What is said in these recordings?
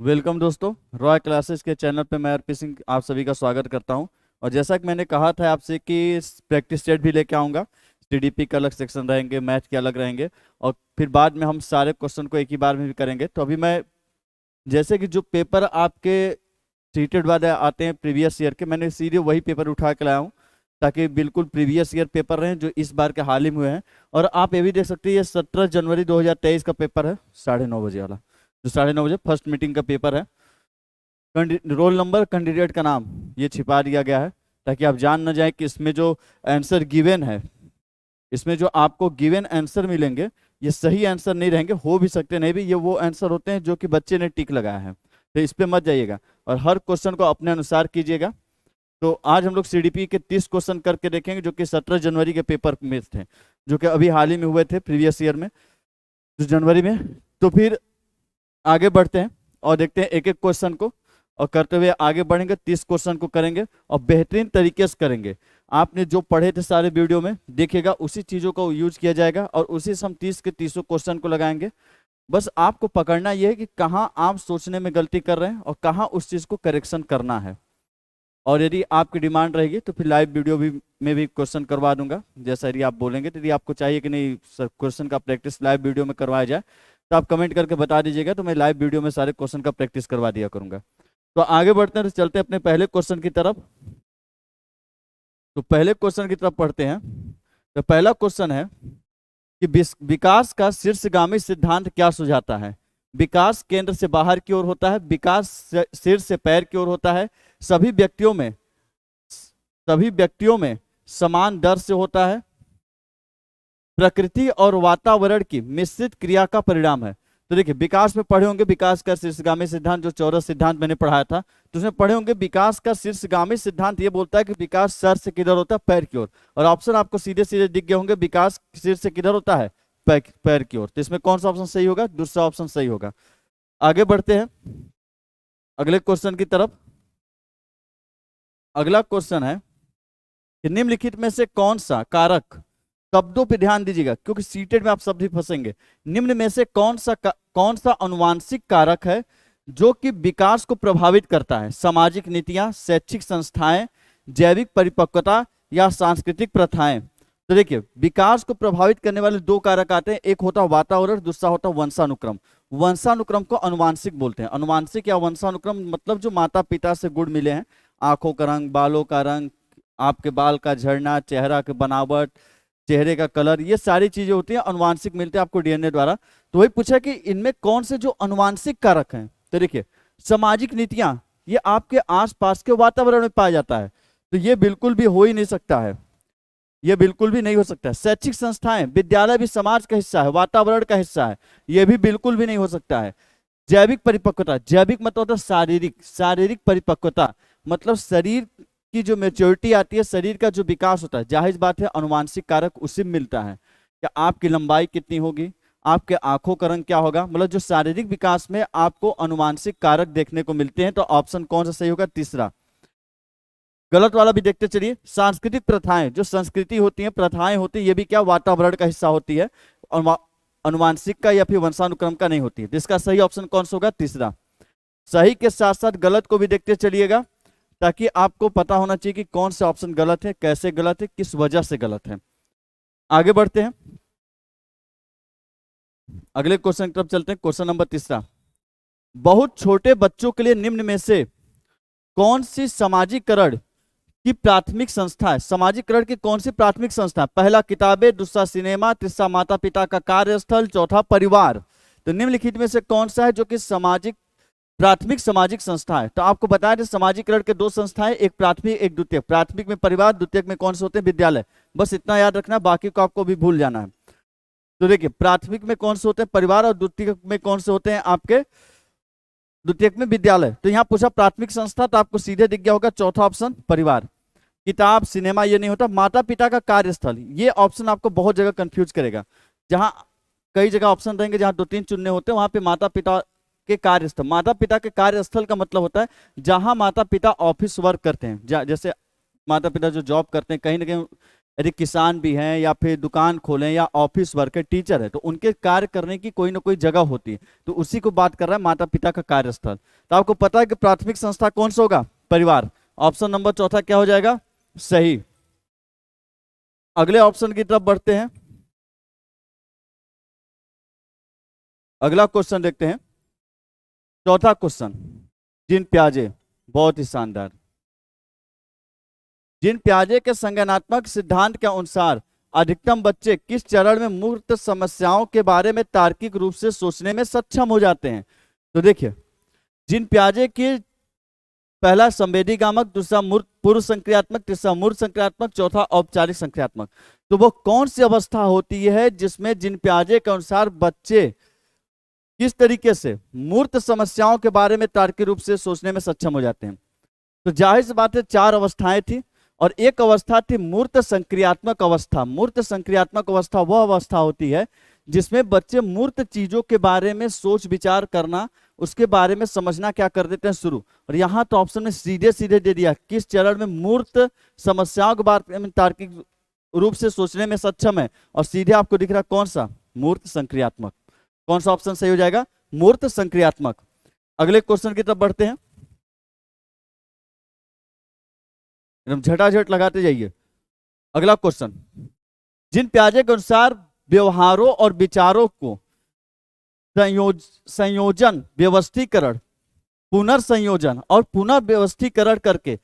Welcome दोस्तों, Roy classes के channel पे मैं आरपी सिंह आप सभी का स्वागत करता हूं। और जैसा कि मैंने कहा था आपसे कि प्रैक्टिस सेट भी लेके आऊँगा। टीडीपी का अलग सेक्शन रहेंगे, मैथ के अलग रहेंगे, और फिर बाद में हम सारे क्वेश्चन को एक ही बार में भी करेंगे। तो अभी मैं जैसे कि जो पेपर आपके सीटेड वाले आते हैं प्रीवियस ईयर के, मैंने सीधे वही पेपर उठा के लाया हूँ ताकि बिल्कुल प्रीवियस ईयर पेपर रहें जो इस बार के हाल ही में हुए हैं। और आप ये भी देख सकते हैं, ये 17 जनवरी 2023 का पेपर है, 9:30 बजे वाला, जो 9:30 बजे फर्स्ट मीटिंग का पेपर है। रोल नंबर, कैंडिडेट का नाम ये छिपा दिया गया है ताकि आप जान न जाए कि इसमें जो आंसर गिवन है, इसमें जो आपको गिवन आंसर मिलेंगे ये सही आंसर नहीं रहेंगे, हो भी सकते नहीं भी, ये वो आंसर होते हैं जो कि बच्चे ने टिक लगाया है। तो इस पे मत जाइएगा और हर क्वेश्चन को अपने अनुसार कीजिएगा। तो आज हम लोग सीडीपी के 30 क्वेश्चन करके देखेंगे जो कि 17 जनवरी के पेपर में थे, जो कि अभी हाल ही में हुए थे प्रीवियस ईयर में, जो जनवरी में। तो फिर आगे बढ़ते हैं और देखते हैं एक एक क्वेश्चन को, और करते हुए आगे बढ़ेंगे, 30 क्वेश्चन को करेंगे और बेहतरीन तरीके से करेंगे। आपने जो पढ़े थे सारे वीडियो में देखिएगा, उसी चीज़ों का यूज किया जाएगा और उसी से हम 30 के 30 क्वेश्चन को लगाएंगे। बस आपको पकड़ना यह है कि कहाँ आप सोचने में गलती कर रहे हैं और कहाँ उस चीज़ को करेक्शन करना है। और यदि आपकी डिमांड रहेगी तो फिर लाइव वीडियो भी में भी क्वेश्चन करवा दूंगा, जैसा यदि आप बोलेंगे। तो यदि आपको चाहिए कि नहीं सर क्वेश्चन का प्रैक्टिस लाइव वीडियो में करवाया जाए, तो आप कमेंट करके बता दीजिएगा, तो मैं लाइव वीडियो में सारे क्वेश्चन का प्रैक्टिस करवा दिया करूंगा। तो आगे बढ़ते हैं, तो चलते हैं अपने पहले क्वेश्चन की तरफ। तो पहले क्वेश्चन की तरफ पढ़ते हैं। तो पहला क्वेश्चन है कि विकास का शीर्षगामी सिद्धांत क्या सुझाता है। विकास केंद्र से बाहर की ओर होता है, विकास शीर्ष से पैर की ओर होता है, सभी व्यक्तियों में समान दर से होता है, प्रकृति और वातावरण की मिश्रित क्रिया का परिणाम है। तो देखिए, विकास में पढ़े होंगे विकास का शीर्षगामी सिद्धांत, जो चौरस सिद्धांत मैंने पढ़ाया था, तो उसमें पढ़े होंगे विकास का शीर्षगामी सिद्धांत ये बोलता है कि विकास सर से किधर होता है, पैर की ओर। और ऑप्शन आपको सीधे सीधे दिख गए होंगे, विकास सिर से किधर होता है, पैर की ओर। तो इसमें कौन सा ऑप्शन सही होगा, दूसरा ऑप्शन सही होगा। आगे बढ़ते हैं अगले क्वेश्चन की तरफ। अगला क्वेश्चन है कि निम्नलिखित में से कौन सा कारक, शब्दों पे ध्यान दीजिएगा क्योंकि सीटेड में आप शब्द ही फंसेंगे। निम्न में से कौन सा अनुवांशिक कारक है जो कि विकास को प्रभावित करता है। सामाजिक नीतियां, शैक्षिक संस्थाएं, जैविक परिपक्वता या सांस्कृतिक प्रथाएं। तो देखिए, विकास को प्रभावित करने वाले दो कारक आते हैं, एक होता है वातावरण, दूसरा होता है वंशानुक्रम। वंशानुक्रम को अनुवांशिक बोलते हैं। अनुवांशिक या वंशानुक्रम मतलब जो माता पिता से गुण मिले हैं, आंखों का रंग, बालों का रंग, आपके बाल का झड़ना, चेहरा की बनावट, चेहरे का कलर, ये सारी चीजें होती हैं अनुवांशिक, मिलते हैं आपको डीएनए द्वारा। तो वही पूछा कि इनमें कौन से जो अनुवांशिक कारक हैं। तो देखिए, सामाजिक नीतियां, ये आपके आसपास के वातावरण में पाया जाता है, तो ये बिल्कुल भी हो ही नहीं सकता है, ये बिल्कुल भी नहीं हो सकता है। शैक्षिक संस्थाएं, विद्यालय भी समाज का हिस्सा है, वातावरण का हिस्सा है, ये भी बिल्कुल भी नहीं हो सकता है। जैविक परिपक्वता, जैविक मतलब होता है शारीरिक, शारीरिक परिपक्वता मतलब शरीर की जो मेच्योरिटी आती है, शरीर का जो विकास होता है, जाहिर बात है अनुवांशिक कारक उसी में मिलता है। क्या आपकी लंबाई कितनी होगी, आपके आंखों का रंग क्या होगा, मतलब जो शारीरिक विकास में आपको अनुवांशिक कारक देखने को मिलते हैं। तो ऑप्शन कौन सा सही होगा, तीसरा। गलत वाला भी देखते चलिए। सांस्कृतिक प्रथाएं, जो संस्कृति होती है, प्रथाएं होती है, ये भी क्या वातावरण का हिस्सा होती है, और अनुवांशिक का या फिर वंशानुक्रम का नहीं होती है। तो इसका सही ऑप्शन कौन सा होगा, तीसरा। सही के साथ साथ गलत को भी देखते चलिएगा ताकि आपको पता होना चाहिए कि कौन सा ऑप्शन गलत है, कैसे गलत है, किस वजह से गलत है। आगे बढ़ते हैं, अगले क्वेश्चन की तरफ चलते हैं। क्वेश्चन नंबर तीसरा, बहुत छोटे बच्चों के लिए निम्न में से कौन सी सामाजिकरण की प्राथमिक संस्था है। सामाजिकरण की कौन सी प्राथमिक संस्था है। पहला किताबें, दूसरा सिनेमा, तीसरा माता पिता का कार्यस्थल, चौथा परिवार। तो निम्नलिखित में से कौन सा है जो कि प्राथमिक सामाजिक संस्था है। तो आपको बताया था सामाजिकरण के दो संस्थाएं, एक प्राथमिक एक द्वितीयक। प्राथमिक में परिवार, द्वितीयक में कौन से होते हैं, विद्यालय। बस इतना याद रखना, बाकी को आपको भी भूल जाना है। तो देखिए, प्राथमिक में कौन से होते हैं, परिवार, और द्वितीयक में कौन से होते हैं आपके, द्वितीयक में विद्यालय। तो यहाँ पूछा प्राथमिक संस्था, तो आपको सीधे दिख गया होगा चौथा ऑप्शन परिवार। किताब, सिनेमा ये नहीं होता। माता पिता का कार्यस्थल, ये ऑप्शन आपको बहुत जगह कंफ्यूज करेगा। जहां कई जगह ऑप्शन रहेंगे जहां 2-3 चुनने होते हैं, वहां पे माता पिता के कार्यस्थल, माता पिता के कार्यस्थल का मतलब होता है जहां माता पिता ऑफिस वर्क करते हैं। जैसे माता पिता जो जॉब करते हैं, कहीं ना कहीं यदि किसान भी हैं या फिर दुकान खोलें या ऑफिस वर्कर टीचर है, तो उनके कार्य करने की कोई ना कोई जगह होती है, तो उसी को बात कर रहा है माता पिता का कार्यस्थल। तो आपको पता है कि प्राथमिक संस्था कौन सा होगा? परिवार। ऑप्शन नंबर चौथा क्या हो जाएगा? सही। अगले ऑप्शन की तरफ बढ़ते हैं। अगला क्वेश्चन देखते हैं, चौथा क्वेश्चन। जीन पियाजे, बहुत ही शानदार। जीन पियाजे के संज्ञानात्मक सिद्धांत के अनुसार अधिकतम बच्चे किस चरण में मूर्त समस्याओं के बारे में तार्किक रूप से सोचने में सक्षम हो जाते हैं? तो देखिए, जीन पियाजे की पहला संवेदीगामक, दूसरा मूर्त पूर्व संक्रियात्मक, तीसरा मूर्त संक्रियात्मक, चौथा औपचारिक संक्रियात्मक। तो वो कौन सी अवस्था होती है जिसमें जीन पियाजे के अनुसार बच्चे किस तरीके से मूर्त समस्याओं के बारे में तार्किक रूप से सोचने में सक्षम हो जाते हैं? तो जाहिर सी बात है, चार अवस्थाएं थी और एक अवस्था थी मूर्त संक्रियात्मक अवस्था। मूर्त संक्रियात्मक अवस्था वह अवस्था होती है जिसमें बच्चे मूर्त चीजों के बारे में सोच विचार करना, उसके बारे में समझना क्या कर देते हैं शुरू। और यहाँ तो ऑप्शन में सीधे सीधे दे दिया, किस चरण में मूर्त समस्याओं के बारे में तार्किक रूप से सोचने में सक्षम है, और सीधे आपको दिख रहा कौन सा? मूर्त संक्रियात्मक। कौन सा ऑप्शन सही हो जाएगा? मूर्त संक्रियात्मक। अगले क्वेश्चन की तरफ बढ़ते हैं, एकदम झटाझट लगाते जाइए। अगला क्वेश्चन, जीन पियाजे के अनुसार व्यवहारों और विचारों को संयोजन, व्यवस्थीकरण, पुनर्संयोजन और पुनर्व्यवस्थीकरण करके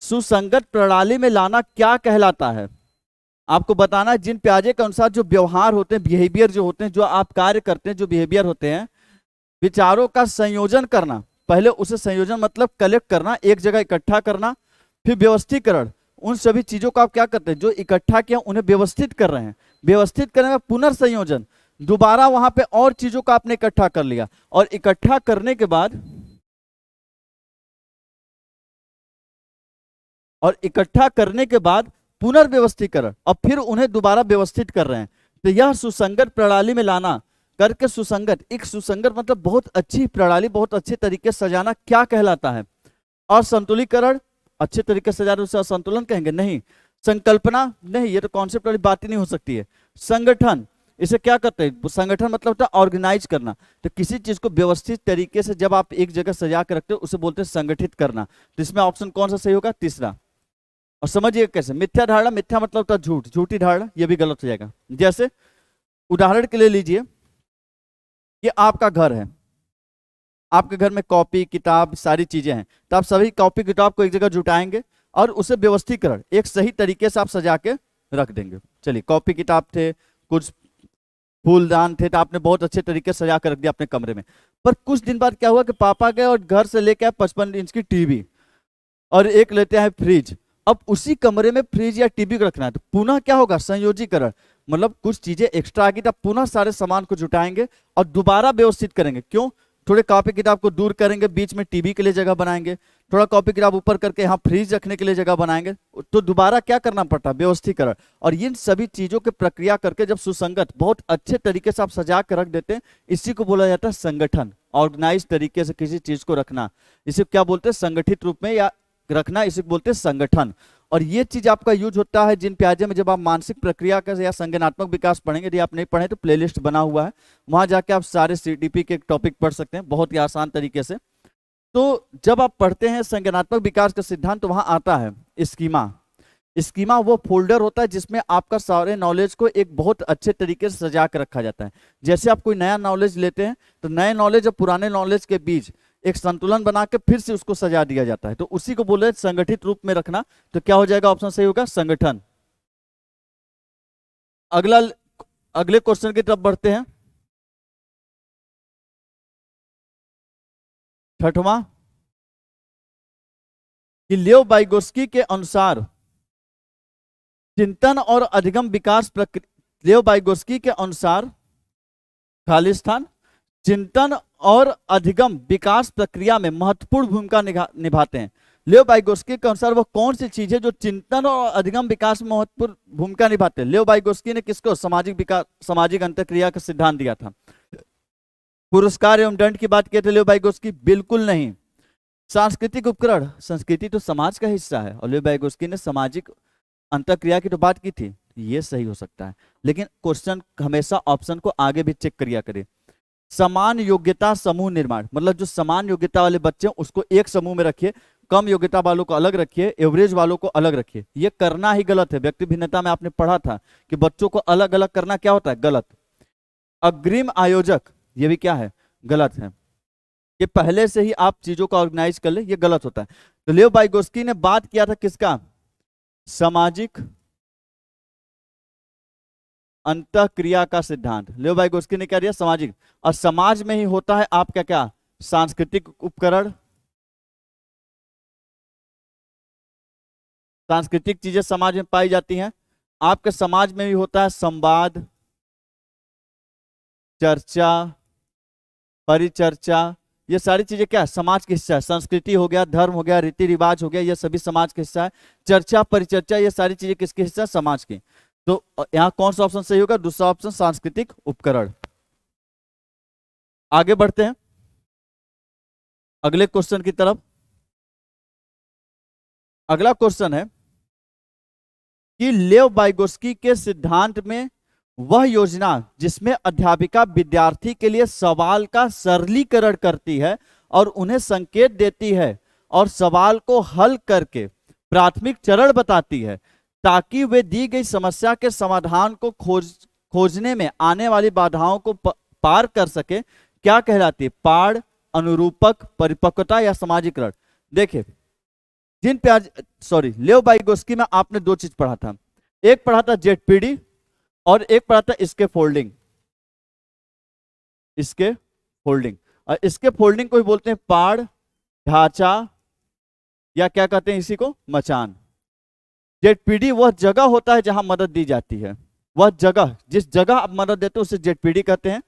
सुसंगत प्रणाली में लाना क्या कहलाता है? आपको बताना है, जीन पियाजे के अनुसार जो व्यवहार होते हैं, बिहेवियर जो होते हैं, जो आप कार्य करते हैं, जो बिहेवियर होते हैं, विचारों का संयोजन करना, पहले उसे संयोजन मतलब कलेक्ट करना, एक जगह इकट्ठा करना, फिर व्यवस्थीकरण, उन सभी चीजों को आप क्या करते हैं, जो इकट्ठा किया उन्हें व्यवस्थित कर रहे हैं, व्यवस्थित करने में पुनर्संयोजन, दोबारा वहां पे और चीजों को आपने इकट्ठा कर लिया, और इकट्ठा करने के बाद पुनर्व्यवस्थीकरण, और फिर उन्हें दोबारा व्यवस्थित कर रहे हैं। तो यह सुसंगत प्रणाली में लाना करके, सुसंगत, एक सुसंगत मतलब बहुत अच्छी प्रणाली, बहुत अच्छे तरीके से सजाना क्या कहलाता है? और संतुलीकरण, अच्छे तरीके से सजाना उसे असंतुलन कहेंगे? नहीं। संकल्पना, नहीं, ये तो कॉन्सेप्ट वाली बात ही नहीं हो सकती है। संगठन, इसे क्या करते हैं? संगठन मतलब होता है ऑर्गेनाइज करना। तो किसी चीज को व्यवस्थित तरीके से जब आप एक जगह सजा के रखते हो उसे बोलते हैं संगठित करना। तो इसमें ऑप्शन कौन सा सही होगा? तीसरा। और समझिए कैसे, मिथ्या धारणा, मिथ्या मतलब होता है झूठ, झूठी धारणा, ये भी गलत हो जाएगा। जैसे उदाहरण के लिए लीजिए, ये आपका घर है, आपके घर में कॉपी किताब सारी चीजें हैं, तो आप सभी कॉपी किताब को एक जगह जुटाएंगे और उसे व्यवस्थीकरण एक सही तरीके से आप सजा के रख देंगे। चलिए, कॉपी किताब थे, कुछ फूलदान थे, तो आपने बहुत अच्छे तरीके से सजा कर रख दिया अपने कमरे में। पर कुछ दिन बाद क्या हुआ कि पापा गए और घर से लेके आए 55 इंच की टीवी और एक लेते हैं फ्रिज। अब उसी कमरे में फ्रिज या टीवी को रखना है, तो पुनः क्या होगा? संयोजीकरण, मतलब कुछ चीजें एक्स्ट्रा आ गई, तो पुनः सारे सामान को जुटाएंगे और दोबारा व्यवस्थित करेंगे। क्यों? थोड़े कॉपी किताब को दूर करेंगे, बीच में टीवी के लिए जगह बनाएंगे, थोड़ा कॉपी किताब ऊपर करके यहाँ फ्रिज रखने के लिए जगह बनाएंगे, तो दोबारा क्या करना पड़ता है? व्यवस्थीकरण। और इन सभी चीजों की प्रक्रिया करके जब सुसंगत बहुत अच्छे तरीके से आप सजा कर रख देते हैं, इसी को बोला जाता है संगठन, ऑर्गेनाइज तरीके से किसी चीज को रखना। इसे क्या बोलते हैं? संगठित रूप में या रखना, इसे बोलते हैं संगठन। और ये चीज आपका यूज होता है जिन पियाजे में, जब आप मानसिक प्रक्रिया का या संज्ञानात्मक विकास पढ़ेंगे। यदि आप नहीं पढ़े तो प्लेलिस्ट बना हुआ है, वहां जाके आप सारे सीडीपी के टॉपिक पढ़ सकते हैं बहुत ही आसान तरीके से। तो जब आप पढ़ते हैं संज्ञानात्मक विकास का सिद्धांत, तो वहां आता है स्कीमा। स्कीमा वो फोल्डर होता है जिसमें आपका सारे नॉलेज को एक बहुत अच्छे तरीके से सजा के रखा जाता है। जैसे आप कोई नया नॉलेज लेते हैं, तो नए नॉलेज और पुराने नॉलेज के बीच एक संतुलन बना के फिर से उसको सजा दिया जाता है, तो उसी को बोले संगठित रूप में रखना। तो क्या हो जाएगा? ऑप्शन सही होगा, संगठन। अगला, अगले क्वेश्चन की तरफ बढ़ते हैं, छठवां, कि लियो वाइगोस्की के अनुसार चिंतन और अधिगम विकास प्रक्रिया, लियो वाइगोस्की के अनुसार खालिस्तान, चिंतन और अधिगम विकास प्रक्रिया में महत्वपूर्ण भूमिका निभाते हैं। लियो वाइगोस्की के अनुसार वो कौन सी चीज है जो चिंतन और अधिगम विकास में महत्वपूर्ण भूमिका निभाते हैं? लियो वाइगोस्की ने किसको सामाजिक विकास, सामाजिक अंतःक्रिया का सिद्धांत दिया था। पुरस्कार एवं दंड की बात किए थे लियो वाइगोस्की? बिल्कुल नहीं। सांस्कृतिक उपकरण, संस्कृति तो समाज का हिस्सा है, और लियो वाइगोस्की ने सामाजिक अंतःक्रिया की तो बात की थी, ये सही हो सकता है, लेकिन क्वेश्चन हमेशा ऑप्शन को आगे भी चेक करिया करें। समान योग्यता समूह निर्माण, मतलब जो समान योग्यता वाले बच्चे हैं उसको एक समूह में रखिए, कम योग्यता वालों को अलग रखिए, एवरेज वालों को अलग रखिए। ये करना ही गलत है। व्यक्ति भिन्नता में आपने पढ़ा था कि बच्चों को अलग अलग करना क्या होता है, गलत। अग्रिम आयोजक, ये भी क्या है, गलत है। कि पहले से ही आप चीजों को ऑर्गेनाइज कर ले, ये गलत होता है। तो लेव वाइगोस्की ने बात किया था किसका, सामाजिक अंतःक्रिया का सिद्धांत। लेव वाइगोस्की ने क्या दिया, सामाजिक। और समाज में ही होता है आपका क्या, सांस्कृतिक उपकरण, सांस्कृतिक चीजें समाज में पाई जाती हैं। आपके समाज में भी होता है संवाद, चर्चा, परिचर्चा, ये सारी चीजें क्या है, समाज के हिस्सा है। संस्कृति हो गया, धर्म हो गया, रीति रिवाज हो गया, ये सभी समाज के हिस्सा है। चर्चा, परिचर्चा, ये सारी चीजें किसके हिस्सा है, समाज की। तो यहाँ कौन सा ऑप्शन सही होगा, दूसरा ऑप्शन, सांस्कृतिक उपकरण। आगे बढ़ते हैं अगले क्वेश्चन की तरफ। अगला क्वेश्चन है कि लेव वाइगोस्की के सिद्धांत में वह योजना जिसमें अध्यापिका विद्यार्थी के लिए सवाल का सरलीकरण करती है और उन्हें संकेत देती है और सवाल को हल करके प्राथमिक चरण बताती है ताकि वे दी गई समस्या के समाधान को खोजने में आने वाली बाधाओं को पार कर सके, क्या कहलाती है, पाढ़, अनुरूपक, परिपक्वता या समाजीकरण। देखिए, जिन पे आज लेव वाइगोस्की में आपने दो चीज पढ़ा था, एक पढ़ा था जेडपीडी और एक पढ़ा था इसके फोल्डिंग। इसके फोल्डिंग, और इसके फोल्डिंग को ही बोलते हैं पाढ़, ढांचा, या क्या कहते हैं इसी को, मचान। जेडपीडी वह जगह होता है जहां मदद दी जाती है, वह जगह, जिस जगह आप मदद देते हो उसे जेडपीडी कहते हैं।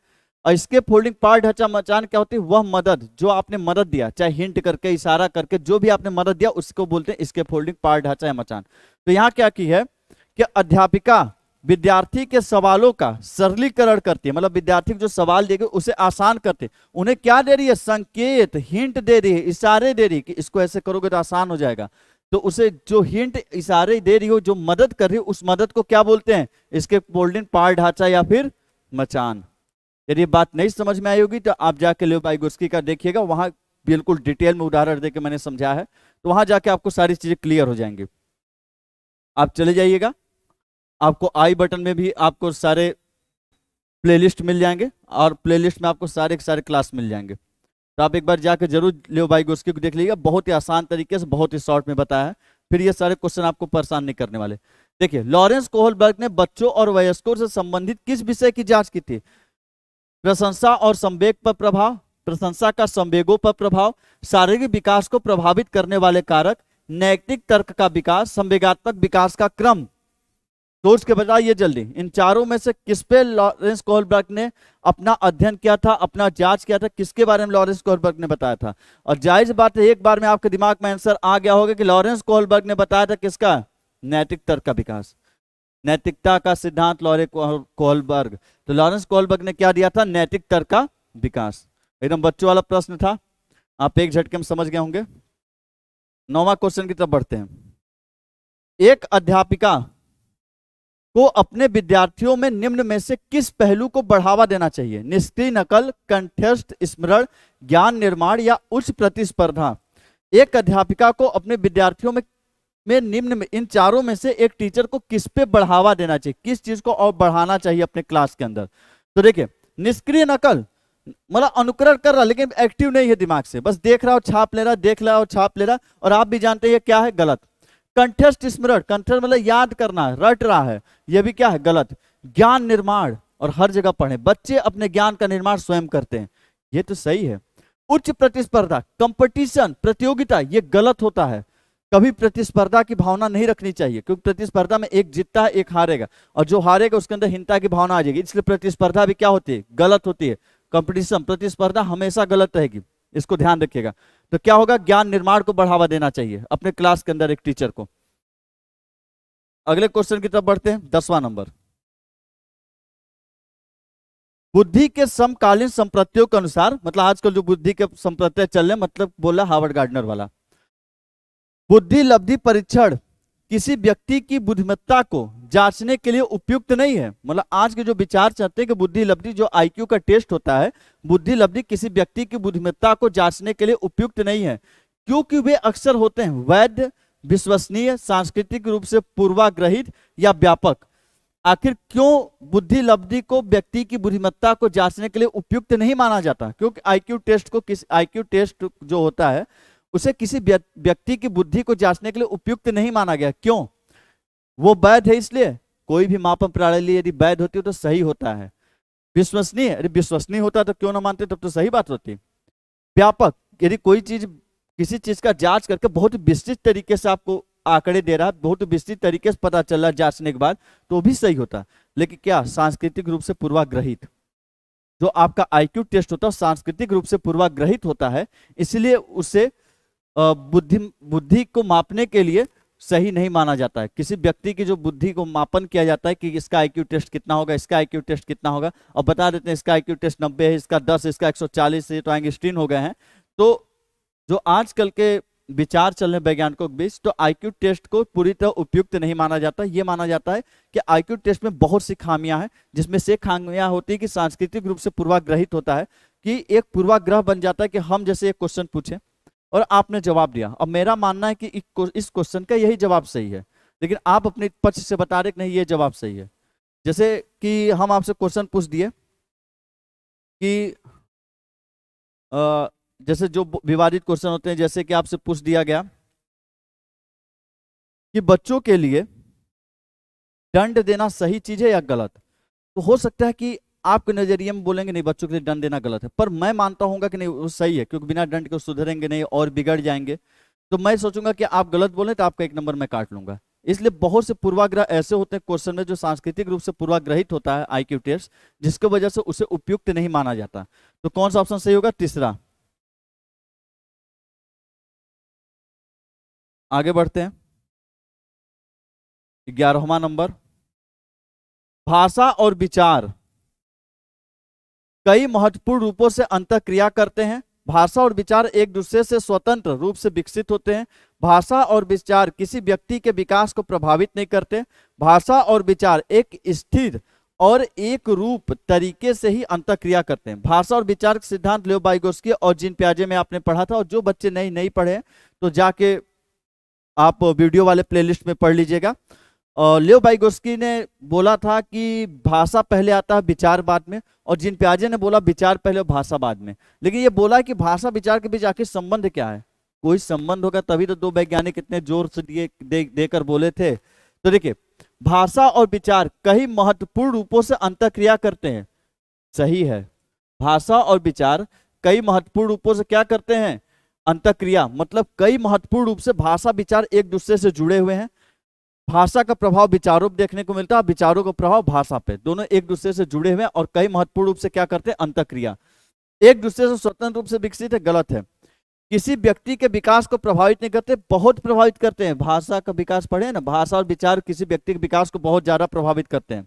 और इसके फोल्डिंग, पाढ़, ढांचा, मचान क्या होती है, वह मदद जो आपने मदद दिया, चाहे हिंट करके, इशारा करके, जो भी आपने मदद दिया उसको बोलते हैं इसके फोल्डिंग, पाढ़, ढांचा या मचान। तो यहाँ क्या की है कि अध्यापिका विद्यार्थी के सवालों का सरलीकरण करती है, मतलब विद्यार्थी को जो सवाल देगी उसे आसान करते, उन्हें क्या दे रही है, संकेत, हिंट दे रही है, इशारे दे रही है कि इसको ऐसे करोगे तो आसान हो जाएगा। तो उसे जो हिंट, इशारे दे रही हो, जो मदद कर रही हो, उस मदद को क्या बोलते हैं, इसके फोल्डिंग, पाढ़, ढांचा या फिर मचान। यदि बात नहीं समझ में आई होगी तो आप जाके लेव वाइगोस्की का देखिएगा, वहां बिल्कुल डिटेल में उदाहरण देकर मैंने समझाया है, तो वहां जाके आपको सारी चीजें क्लियर हो जाएंगी। आप चले जाइएगा, आपको आई बटन में भी आपको सारे प्लेलिस्ट मिल जाएंगे और प्लेलिस्ट में आपको सारे के सारे क्लास मिल जाएंगे। तो आप एक बार जाकर जरूर लेव वाइगोस्की को देख लीजिएगा, बहुत ही आसान तरीके से, बहुत ही शॉर्ट में बताया है। फिर ये सारे क्वेश्चन आपको परेशान नहीं करने वाले। देखिए, लॉरेंस कोहलबर्ग ने बच्चों और वयस्कों से संबंधित किस विषय की जांच की थी, प्रशंसा और संवेग पर प्रभाव, प्रशंसा का संवेगों पर प्रभाव, शारीरिक विकास को प्रभावित करने वाले कारक, नैतिक तर्क का विकास, संवेगात्मक विकास का क्रम। सोच के बताइए जल्दी, इन चारों में से किस पे लॉरेंस कोहलबर्ग ने अपना अध्ययन किया था, अपना जांच किया था, किसके बारे में लॉरेंस कोहलबर्ग ने बताया था। और जायज बात है, एक बार में आपके दिमाग में आंसर आ गया होगा कि लॉरेंस कोहलबर्ग ने बताया था किसका, नैतिक तर्क का विकास, नैतिकता का सिद्धांत लॉरेंस कोहलबर्ग। तो लॉरेंस कोहलबर्ग ने क्या दिया था, नैतिक तर्क का विकास। एकदम बच्चों वाला प्रश्न था, आप एक झटके में समझ गए होंगे। 9वां क्वेश्चन की तरफ बढ़ते हैं। एक अध्यापिका को अपने विद्यार्थियों में निम्न में से किस पहलू को बढ़ावा देना चाहिए, निष्क्रिय नकल, कंठस्थ स्मरण, ज्ञान निर्माण या उच्च प्रतिस्पर्धा। एक अध्यापिका को अपने विद्यार्थियों में निम्न में, इन चारों में से एक टीचर को किस पे बढ़ावा देना चाहिए, किस चीज को और बढ़ाना चाहिए अपने क्लास के अंदर। तो देखिए, निष्क्रिय नकल मतलब अनुकरण कर रहा लेकिन एक्टिव नहीं है दिमाग से, बस देख रहा हो छाप ले रहा, देख रहा हो छाप ले रहा, और आप भी जानते हैं क्या है, गलत। कंठस्थ स्मरण, कंठस्थ मतलब याद करना, रट रहा है, यह भी क्या है, गलत। ज्ञान निर्माण, और हर जगह पढ़े, बच्चे अपने ज्ञान का निर्माण स्वयं करते हैं, ये तो सही है। उच्च प्रतिस्पर्धा, कंपटीशन, प्रतियोगिता, ये गलत होता है। कभी प्रतिस्पर्धा की भावना नहीं रखनी चाहिए, क्योंकि प्रतिस्पर्धा में एक जीतता है, एक हारेगा, और जो हारेगा उसके अंदर हीनता की भावना आ जाएगी, इसलिए प्रतिस्पर्धा भी क्या होती है, गलत होती है। कंपटीशन, प्रतिस्पर्धा हमेशा गलत रहेगी, इसको ध्यान रखिएगा। तो क्या होगा, ज्ञान निर्माण को बढ़ावा देना चाहिए अपने क्लास के अंदर एक टीचर को। अगले क्वेश्चन की तरफ बढ़ते हैं, 10वां नंबर। बुद्धि के समकालीन संप्रत्यों के अनुसार, मतलब आजकल जो बुद्धि के संप्रत्य चल रहे, मतलब बोला हार्वर्ड गार्डनर वाला, बुद्धि लब्धि परीक्षण किसी व्यक्ति की बुद्धिमत्ता को जांचने के लिए उपयुक्त नहीं है। मतलब आज के जो विचार चाहते हैं कि बुद्धि लब्धि जो आईक्यू का टेस्ट होता है, बुद्धि लब्धि किसी व्यक्ति की बुद्धिमत्ता को जांचने के लिए उपयुक्त नहीं है, क्योंकि वे अक्सर होते हैं वैध, विश्वसनीय, सांस्कृतिक रूप से पूर्वाग्रहित या व्यापक। आखिर क्यों बुद्धि लब्धि को व्यक्ति की बुद्धिमत्ता को जांचने के लिए उपयुक्त नहीं माना जाता? क्योंकि आईक्यू टेस्ट जो होता है उसे किसी व्यक्ति की बुद्धि को जांचने के लिए उपयुक्त नहीं माना गया। क्यों? वो वैध है इसलिए। कोई भी मापन प्रणाली यदि वैध होती है तो सही होता है। विश्वसनीय, यदि विश्वसनीय होता तो क्यों ना मानते, तब तो सही बात होती। व्यापक, यदि कोई चीज किसी चीज का जांच करके बहुत विस्तृत तरीके से आपको आंकड़े दे रहा है, बहुत विस्तृत तरीके से पता चल रहा है जांचने के बाद, तो भी सही होता। लेकिन क्या सांस्कृतिक रूप से पूर्वाग्रहित, जो आपका आईक्यू टेस्ट होता है सांस्कृतिक रूप से पूर्वाग्रहित होता है, इसलिए उसे बुद्धि को मापने के लिए सही नहीं माना जाता है। किसी व्यक्ति की जो बुद्धि को मापन किया जाता है कि इसका आईक्यू टेस्ट कितना होगा, इसका आईक्यू टेस्ट कितना होगा, और बता देते हैं इसका आईक्यू टेस्ट 90 है, इसका 10, इसका 140 है, तो आइंस्टीन हो गए हैं। तो जो आजकल के विचार चल रहे वैज्ञानिकों के बीच, तो आईक्यू टेस्ट को पूरी तरह उपयुक्त नहीं माना जाता। ये माना जाता है कि आईक्यू टेस्ट में बहुत सी खामियां हैं, जिसमें से खामियां होती है कि सांस्कृतिक रूप से पूर्वाग्रहित होता है, कि एक पूर्वाग्रह बन जाता है कि हम जैसे एक क्वेश्चन पूछे और आपने जवाब दिया, अब मेरा मानना है कि इस क्वेश्चन का यही जवाब सही है, लेकिन आप अपने पक्ष से बता रहे कि नहीं ये जवाब सही है। जैसे कि हम आपसे क्वेश्चन पूछ दिए कि जैसे जो विवादित क्वेश्चन होते हैं, जैसे कि आपसे पूछ दिया गया कि बच्चों के लिए दंड देना सही चीज है या गलत। तो हो सकता है कि आपके नजरिए में बोलेंगे नहीं, बच्चों के लिए दंड देना गलत है, पर मैं मानता हूँ कि नहीं वो सही है, क्योंकि बिना दंड के सुधरेंगे नहीं और बिगड़ जाएंगे। तो मैं सोचूंगा कि आप गलत बोले तो आपका 1 नंबर मैं काट लूंगा। इसलिए बहुत से पूर्वाग्रह ऐसे होते हैं क्वेश्चन में जो सांस्कृतिक रूप से पूर्वाग्रहित होता है आईक्यू टेस्ट, जिसकी वजह से उसे उपयुक्त नहीं माना जाता। तो कौन सा ऑप्शन सही होगा? तीसरा। आगे बढ़ते हैं। 11वां नंबर, भाषा और विचार कई महत्वपूर्ण रूपों से अंतःक्रिया करते हैं। भाषा और विचार एक दूसरे से स्वतंत्र रूप से विकसित होते हैं। भाषा और विचार किसी व्यक्ति के विकास को प्रभावित नहीं करते। भाषा और विचार एक स्थिर और एक रूप तरीके से ही अंतःक्रिया करते हैं। भाषा और विचार के सिद्धांत लियो वाइगोत्स्की और जीन पियाजे में आपने पढ़ा था, और जो बच्चे नहीं पढ़े तो जाके आप वीडियो वाले प्लेलिस्ट में पढ़ लीजिएगा। लियो वाइगोत्स्की ने बोला था कि भाषा पहले आता है, विचार बाद में, और जीन पियाजे ने बोला विचार पहले और भाषा बाद में। लेकिन ये बोला कि भाषा विचार के बीच आखिर संबंध क्या है? कोई संबंध होगा तभी तो दो वैज्ञानिक इतने जोर से देकर बोले थे। तो देखिए, भाषा और विचार कई महत्वपूर्ण रूपों से अंतःक्रिया करते हैं। सही है, भाषा और विचार कई महत्वपूर्ण रूपों से क्या करते हैं? अंतःक्रिया। मतलब कई महत्वपूर्ण रूप से भाषा विचार एक दूसरे से जुड़े हुए हैं। भाषा का प्रभाव विचारों पर देखने को मिलता है, विचारों का प्रभाव भाषा पे, दोनों एक दूसरे से जुड़े हुए हैं और कई महत्वपूर्ण रूप से क्या करते हैं? अंतःक्रिया। एक दूसरे से स्वतंत्र रूप से विकसित है, गलत है। किसी व्यक्ति के विकास को प्रभावित नहीं करते, बहुत प्रभावित करते हैं। भाषा का विकास पढ़े ना, भाषा और विचार किसी व्यक्ति के विकास को बहुत ज्यादा प्रभावित करते हैं।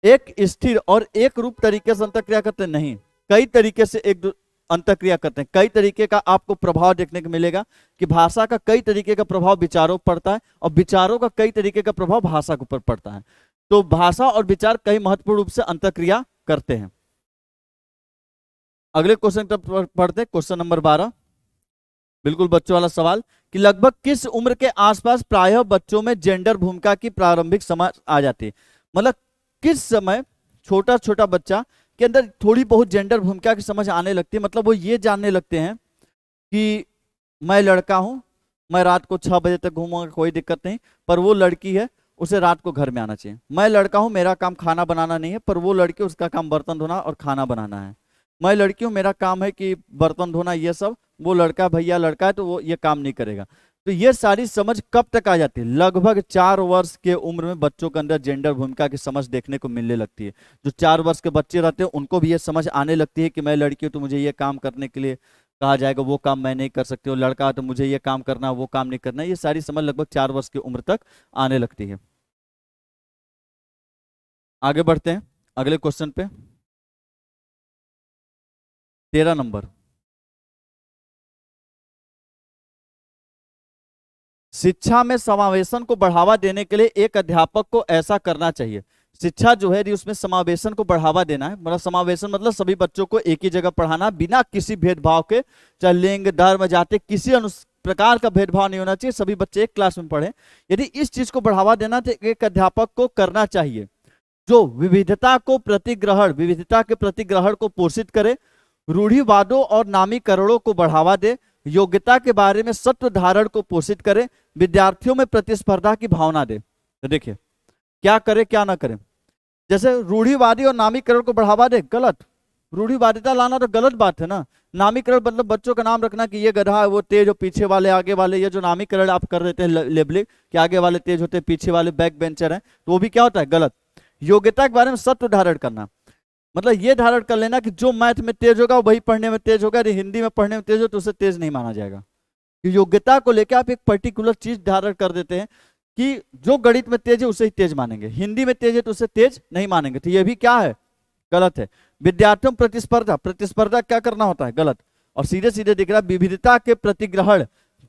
एक स्थिर और एक रूप तरीके से अंतःक्रिया करते हैं, नहीं, कई तरीके से एक अंतःक्रिया करते हैं। कई तरीके का आपको प्रभाव देखने को मिलेगा कि भाषा का कई तरीके का प्रभाव विचारों पर पड़ता है और विचारों का कई तरीके का प्रभाव भाषा के ऊपर पड़ता है। तो भाषा और विचार कई महत्वपूर्ण रूप से अंतःक्रिया करते हैं। अगले क्वेश्चन तक पढ़ते हैं, क्वेश्चन नंबर 12, बिल्कुल बच्चों वाला सवाल, कि लगभग किस उम्र के आसपास प्रायः बच्चों में जेंडर भूमिका की प्रारंभिक समझ आ जाती है? मतलब किस समय छोटा छोटा बच्चा के अंदर थोड़ी बहुत जेंडर भूमिका की समझ आने लगती है। मतलब वो ये जानने लगते हैं कि मैं लड़का हूं, मैं रात को 6 बजे तक घूमूंगा, कोई दिक्कत नहीं, पर वो लड़की है, उसे रात को घर में आना चाहिए। मैं लड़का हूं, मेरा काम खाना बनाना नहीं है, पर वो लड़की, उसका काम बर्तन धोना और खाना बनाना है। मैं लड़की हूं, मेरा काम है कि बर्तन धोना, ये सब, वो लड़का भैया लड़का है तो वो ये काम नहीं करेगा। तो ये सारी समझ कब तक आ जाती है? लगभग 4 वर्ष के उम्र में बच्चों के अंदर जेंडर भूमिका की समझ देखने को मिलने लगती है। जो 4 वर्ष के बच्चे रहते हैं उनको भी ये समझ आने लगती है कि मैं लड़की हूँ तो मुझे ये काम करने के लिए कहा जाएगा, वो काम मैं नहीं कर सकती हूँ, लड़का तो मुझे ये काम करना, वो काम नहीं करना। ये सारी समझ लगभग 4 वर्ष की उम्र तक आने लगती है। आगे बढ़ते हैं अगले क्वेश्चन पे, 13 नंबर, शिक्षा में समावेशन को बढ़ावा देने के लिए एक अध्यापक को ऐसा करना चाहिए। शिक्षा जो है उसमें समावेशन को बढ़ावा देना है, मतलब समावेशन मतलब सभी बच्चों को एक ही जगह पढ़ाना बिना किसी भेदभाव के, चाहे लिंग धर्म जाति किसी प्रकार का भेदभाव नहीं होना चाहिए, सभी बच्चे एक क्लास में पढ़े। यदि इस चीज को बढ़ावा देना तो एक अध्यापक को करना चाहिए जो विविधता के प्रतिग्रहण को पोषित करे, रूढ़िवादों और नामीकरणों को बढ़ावा दे, योग्यता के बारे में सत्व धारण को पोषित करे, विद्यार्थियों में प्रतिस्पर्धा की भावना दे। तो देखिए क्या करे क्या ना करे। जैसे रूढ़िवादी और नामीकरण को बढ़ावा दे, गलत। रूढ़िवादिता लाना तो गलत बात है ना। नामीकरण मतलब बच्चों का नाम रखना कि ये गधा है, वो तेज हो, पीछे वाले आगे वाले, ये जो नामीकरण आप कर देते हैं लेबलिंग कि आगे वाले तेज होते हैं पीछे वाले बैक बेंचर हैं, तो वो भी क्या होता है, गलत। योग्यता के बारे में सत्व धारण करना, मतलब ये धारण कर लेना कि जो मैथ में तेज होगा वही पढ़ने में तेज होगा, यदि हिंदी में पढ़ने में तेज हो तो उसे तेज नहीं माना जाएगा। योग्यता को लेकर आप एक पर्टिकुलर चीज धारण कर देते हैं कि जो गणित में तेज है उसे ही तेज मानेंगे, हिंदी में तेज है तो उसे तेज नहीं मानेंगे, तो ये भी क्या है, गलत है। विद्यार्थियों में प्रतिस्पर्धा क्या करना होता है, गलत। और सीधे सीधे दिख रहा है विविधता के प्रतिग्रहण,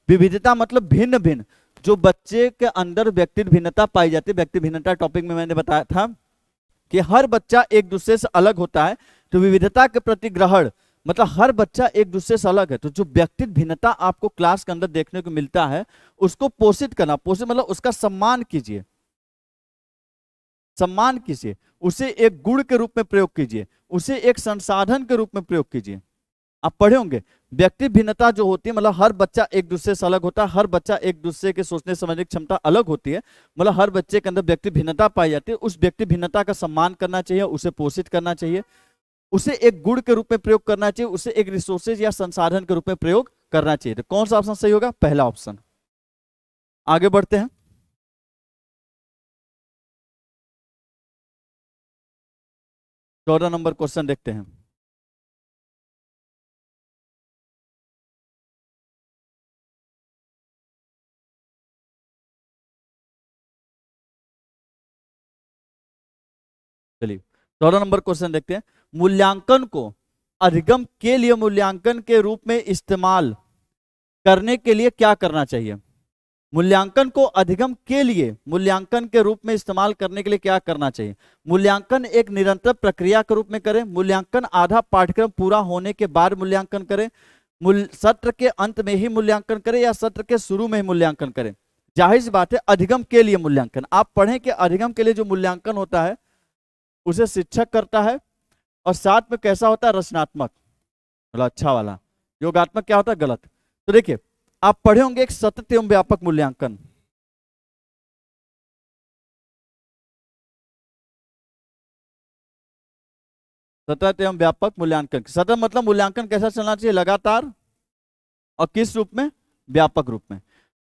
विविधता मतलब भिन्न भिन्न, जो बच्चे के अंदर व्यक्ति भिन्नता पाई जाती है। व्यक्ति भिन्नता टॉपिक में मैंने बताया था कि हर बच्चा एक दूसरे से अलग होता है, तो विविधता के प्रतिग्रहण मतलब हर बच्चा एक दूसरे से अलग है, तो जो व्यक्ति भिन्नता आपको क्लास के अंदर देखने को मिलता है उसको पोषित करना, पोषित मतलब उसका सम्मान कीजिए, सम्मान कीजिए, उसे एक गुण के रूप में प्रयोग कीजिए, उसे एक संसाधन के रूप में प्रयोग कीजिए। आप पढ़े होंगे व्यक्ति भिन्नता जो होती है, मतलब हर बच्चा एक दूसरे से अलग होता है, हर बच्चा एक दूसरे के सोचने समझने की क्षमता अलग होती है, मतलब हर बच्चे के अंदर व्यक्ति भिन्नता पाई जाती है। उस व्यक्ति भिन्नता का सम्मान करना चाहिए, उसे पोषित करना चाहिए, उसे एक गुण के रूप में प्रयोग करना चाहिए, उसे एक रिसोर्सेज या संसाधन के रूप में प्रयोग करना चाहिए। तो कौन सा ऑप्शन सही होगा, पहला ऑप्शन। आगे बढ़ते हैं। चौदह नंबर क्वेश्चन देखते हैं। चलिए 14 नंबर क्वेश्चन देखते हैं। मूल्यांकन को अधिगम के लिए मूल्यांकन के रूप में इस्तेमाल करने के लिए क्या करना चाहिए। मूल्यांकन को अधिगम के लिए मूल्यांकन के रूप में इस्तेमाल करने के लिए क्या करना चाहिए। मूल्यांकन एक निरंतर प्रक्रिया के रूप में करें, मूल्यांकन आधा पाठ्यक्रम पूरा होने के बाद मूल्यांकन करें, सत्र के अंत में ही मूल्यांकन करें या सत्र के शुरू में ही मूल्यांकन करें। जाहिर सी बात है अधिगम के लिए मूल्यांकन, आप पढ़ें कि अधिगम के लिए जो मूल्यांकन होता है उसे शिक्षक करता है, और साथ में कैसा होता है, रचनात्मक, मतलब अच्छा वाला। योगात्मक क्या होता है, गलत। तो देखिए आप पढ़े होंगे एक सतत एवं व्यापक मूल्यांकन, सतत एवं व्यापक मूल्यांकन। सतत मतलब मूल्यांकन कैसा चलना चाहिए, लगातार, और किस रूप में, व्यापक रूप में।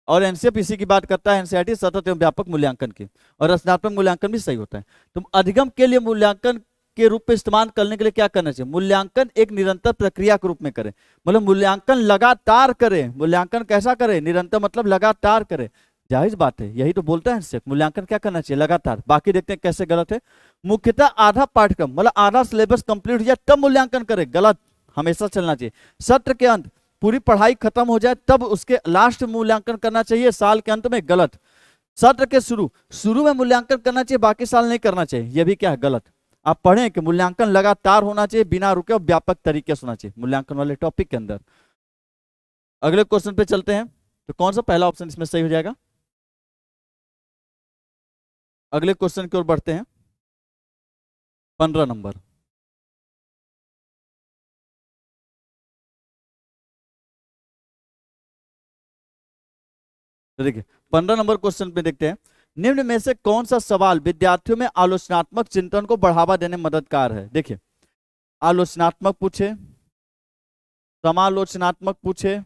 और एनसीएफ इसी की बात करता है, एनसीईआरटी सतत एवं व्यापक मूल्यांकन की, और रचनात्मक मूल्यांकन भी सही होता है। तो अधिगम के लिए मूल्यांकन के रूप में इस्तेमाल करने के लिए क्या करना चाहिए, मूल्यांकन एक निरंतर प्रक्रिया के रूप में करें, मतलब मूल्यांकन लगातार करें। मूल्यांकन कैसा करें, निरंतर मतलब लगातार करें। जाहिर बात है, यही तो बोलता है एनसीएफ, मूल्यांकन क्या करना चाहिए, लगातार। बाकी देखते हैं कैसे गलत है। मुख्यतः आधा पाठ्यक्रम मतलब आधा सिलेबस कंप्लीट हो जाए तब मूल्यांकन करें, गलत। हमेशा चलना चाहिए सत्र के अंत पूरी पढ़ाई खत्म हो जाए तब उसके लास्ट मूल्यांकन करना चाहिए, साल के अंत में, गलत। सत्र के शुरू में मूल्यांकन करना चाहिए, बाकी साल नहीं करना चाहिए, यह भी क्या है, गलत। आप पढ़ें कि मूल्यांकन लगातार होना चाहिए, बिना रुके और व्यापक तरीके से होना चाहिए मूल्यांकन वाले टॉपिक के अंदर। अगले क्वेश्चन पे चलते हैं। तो कौन सा पहला ऑप्शन इसमें सही हो जाएगा। अगले क्वेश्चन की ओर बढ़ते हैं। 15 नंबर। तो देखिए 15 नंबर क्वेश्चन पे देखते हैं, निम्न में से कौन सा सवाल विद्यार्थियों में आलोचनात्मक चिंतन को बढ़ावा देने में मददगार है। देखिए आलोचनात्मक पूछे, समालोचनात्मक पूछे,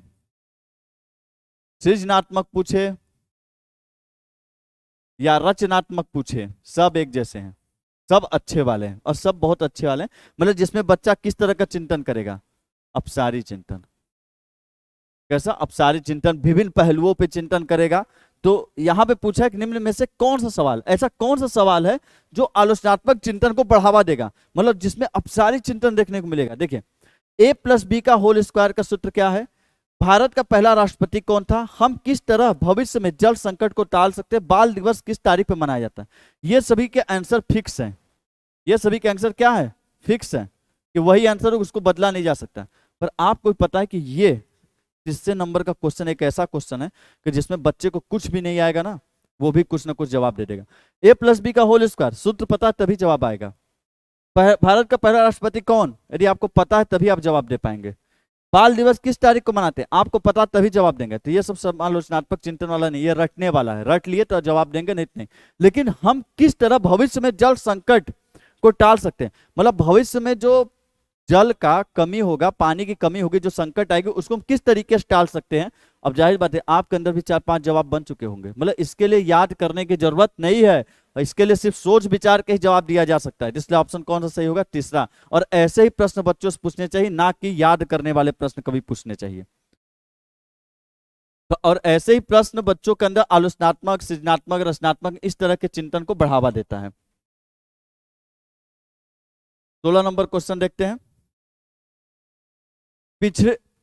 सृजनात्मक पूछे या रचनात्मक पूछे, सब एक जैसे हैं, सब अच्छे वाले हैं, और सब बहुत अच्छे वाले हैं। मतलब जिसमें बच्चा किस तरह का चिंतन करेगा, अपसारी चिंतन। कैसा, अपसारी चिंतन, विभिन्न पहलुओं पे चिंतन करेगा। तो यहां पे पूछा है कि निम्न में से कौन सा सवाल, ऐसा कौन सा सवाल है जो आलोचनात्मक चिंतन को बढ़ावा देगा, मतलब जिसमें अपसारी चिंतन देखने को मिलेगा। देखिए a + b का होल स्क्वायर का सूत्र क्या है, भारत का पहला राष्ट्रपति कौन था, हम किस तरह भविष्य में जल संकट को टाल सकते हैं, बाल दिवस किस तारीख पर मनाया जाता है। ये सभी के आंसर फिक्स हैं, ये सभी के आंसर क्या है, फिक्स है, कि वही आंसर उसको बदला नहीं जा सकता। पर आपको पता है कि ये 30 नंबर का क्वेश्चन एक ऐसा क्वेश्चन है कि जिसमें बच्चे को कुछ भी नहीं आएगा ना, वो भी कुछ ना कुछ जवाब दे देगा। a+b का होल स्क्वायर सूत्र पता है तभी जवाब आएगा। भारत का पहला राष्ट्रपति कौन, यदि आपको पता है तभी आप जवाब दे पाएंगे। बाल दिवस किस तारीख को मनाते हैं, आपको पता तभी जवाब देंगे। तो ये सब समालोचनात्मक चिंतन वाला नहीं, ये रटने वाला है, रट लिए तो जवाब देंगे, नहीं नहीं। लेकिन हम किस तरह भविष्य में जल संकट को टाल सकते हैं, मतलब भविष्य में जो जल का कमी होगा, पानी की कमी होगी, जो संकट आएगी, उसको हम किस तरीके से टाल सकते हैं। अब जाहिर बात है आपके अंदर भी 4-5 जवाब बन चुके होंगे, मतलब इसके लिए याद करने की जरूरत नहीं है, इसके लिए सिर्फ सोच विचार के ही जवाब दिया जा सकता है। इसलिए ऑप्शन कौन सा सही होगा, तीसरा। और ऐसे ही प्रश्न बच्चों से पूछने चाहिए, ना कि याद करने वाले प्रश्न कभी पूछने चाहिए। और ऐसे ही प्रश्न बच्चों के अंदर आलोचनात्मक, सृजनात्मक, रचनात्मक इस तरह के चिंतन को बढ़ावा देता है। 16 नंबर क्वेश्चन देखते हैं।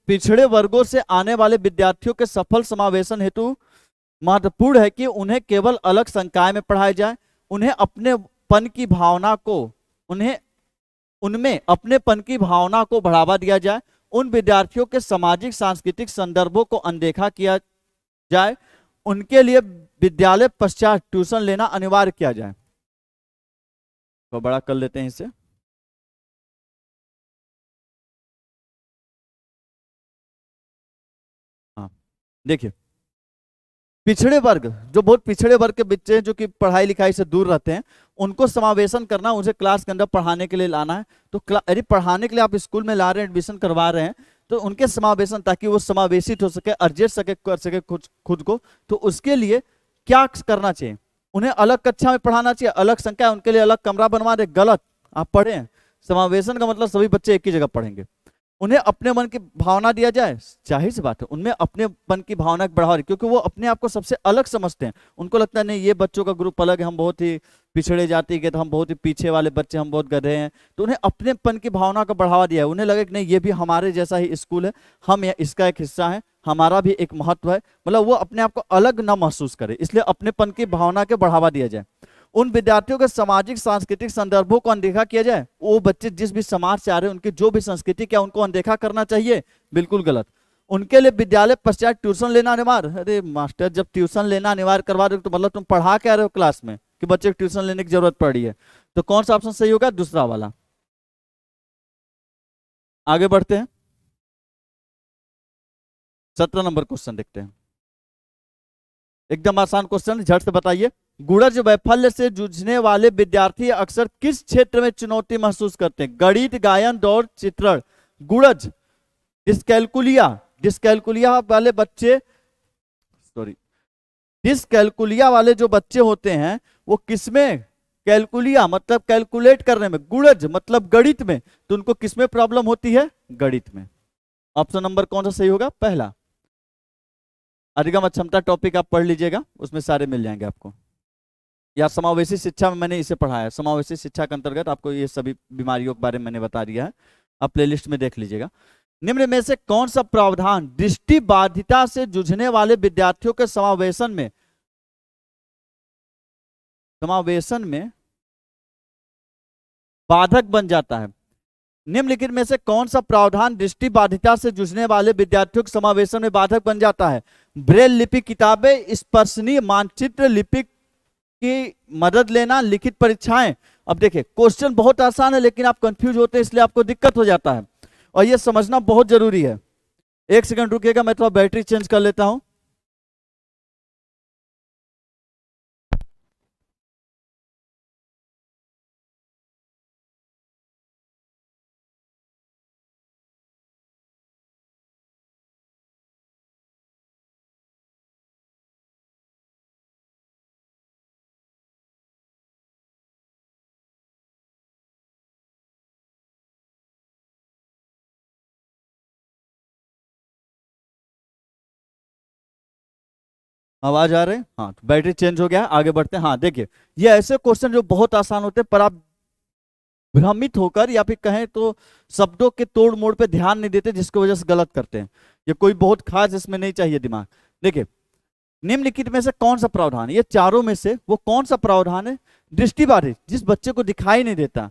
पिछड़े वर्गों से आने वाले विद्यार्थियों के सफल समावेशन हेतु महत्वपूर्ण है कि उन्हें केवल अलग संकाय में पढ़ाया जाए, उन्हें अपनेपन की भावना को उनमें अपनेपन की भावना को बढ़ावा दिया जाए, उन विद्यार्थियों के सामाजिक सांस्कृतिक संदर्भों को अनदेखा किया जाए, उनके लिए विद्यालय पश्चात ट्यूशन लेना अनिवार्य किया जाए। तो बड़ा कर लेते हैं इसे। हाँ देखिए, पिछड़े वर्ग, जो बहुत पिछड़े वर्ग के बच्चे हैं, जो कि पढ़ाई लिखाई से दूर रहते हैं, उनको समावेशन करना, उसे क्लास के अंदर पढ़ाने के लिए लाना है। तो यदि पढ़ाने के लिए आप स्कूल में ला रहे हैं, एडमिशन करवा रहे हैं, तो उनके समावेशन, ताकि वो समावेशित हो सके, अर्जित सके, कर सके खुद को, तो उसके लिए क्या करना चाहिए, उन्हें अलग कक्षा में पढ़ाना चाहिए, अलग संख्या, उनके लिए अलग कमरा बनवा दे। गलत, आप पढ़े, समावेशन का मतलब सभी बच्चे एक ही जगह पढ़ेंगे। उन्हें अपने मन की भावना दिया जाए, जाहिर सी बात है उनमें अपने मन की भावना की बढ़ावा, क्योंकि वो अपने आप को सबसे अलग समझते हैं। उनको लगता है नहीं, ये बच्चों का ग्रुप अलग है, हम बहुत ही पिछड़े जाति के, तो हम बहुत ही पीछे वाले बच्चे, हम बहुत गधे हैं। तो उन्हें अपनेपन की भावना का बढ़ावा दिया है, उन्हें लगे कि नहीं, ये भी हमारे जैसा ही स्कूल है, हम इसका एक हिस्सा है, हमारा भी एक महत्व है, मतलब वो अपने आप को अलग ना महसूस करे, इसलिए अपनेपन की भावना के बढ़ावा दिया जाए। उन विद्यार्थियों के सामाजिक सांस्कृतिक संदर्भों को अनदेखा किया जाए, वो बच्चे जिस भी समाज से आ रहे हैं, उनकी जो भी संस्कृति क्या, उनको अनदेखा करना चाहिए, बिल्कुल गलत। उनके लिए विद्यालय पश्चात ट्यूशन लेना अनिवार्य। अरे मास्टर, जब ट्यूशन लेना अनिवार्य करवा रहे हो तो मतलब तुम पढ़ा क्या रहे हो क्लास में कि बच्चे को ट्यूशन लेने की जरूरत पड़ रही है। तो कौन सा ऑप्शन सही होगा, दूसरा वाला। आगे बढ़ते हैं, 17 नंबर क्वेश्चन देखते हैं। एकदम आसान क्वेश्चन, झट से बताइए। गुणज वैफल्य से जूझने वाले विद्यार्थी अक्सर किस क्षेत्र में चुनौती महसूस करते हैं, गणित, गायन, दौड़, चित्रण। गुणज, डिस्कैलकुलिया, डिस्कैलकुलिया वाले बच्चे, सॉरी, डिस्कैलकुलिया वाले जो बच्चे होते हैं, वो किसमें, कैलकुलिया मतलब कैलकुलेट करने में, गुणज मतलब गणित में, तो उनको किसमें प्रॉब्लम होती है, गणित में। ऑप्शन नंबर कौन सा सही होगा, पहला। अधिगम अक्षमता टॉपिक आप पढ़ लीजिएगा, उसमें सारे मिल जाएंगे आपको, या समावेशी शिक्षा में मैंने इसे पढ़ाया है। समावेशी शिक्षा के अंतर्गत आपको ये सभी बीमारियों के बारे में मैंने बता दिया है, आप प्लेलिस्ट में देख लीजिएगा। निम्न में से कौन सा प्रावधान दृष्टि बाधिता से जूझने वाले विद्यार्थियों के समावेशन में बाधक बन जाता है। निम्नलिखित में से कौन सा प्रावधान दृष्टि बाधिता से जूझने वाले विद्यार्थियों के समावेशन में बाधक बन जाता है, ब्रेल लिपि किताबें, स्पर्शनीय मानचित्र लिपि की मदद लेना, लिखित परीक्षाएं। अब देखिए, क्वेश्चन बहुत आसान है, लेकिन आप कंफ्यूज होते हैं, इसलिए आपको दिक्कत हो जाता है, और यह समझना बहुत जरूरी है। एक सेकंड रुकिएगा, मैं थोड़ा बैटरी चेंज कर लेता हूं। आवाज आ रहे हैं, हाँ, तो बैटरी चेंज हो गया है, आगे बढ़ते हैं। हाँ देखिए, ये ऐसे क्वेश्चन जो बहुत आसान होते हैं, पर आप भ्रमित होकर या फिर कहें तो शब्दों के तोड़ मोड़ पे ध्यान नहीं देते, जिसकी वजह से गलत करते हैं। ये कोई बहुत खास इसमें नहीं चाहिए दिमाग। देखिए, निम्नलिखित में से कौन सा प्रावधान, ये चारों में से वो कौन सा प्रावधान है दृष्टिबाधित, जिस बच्चे को दिखाई नहीं देता,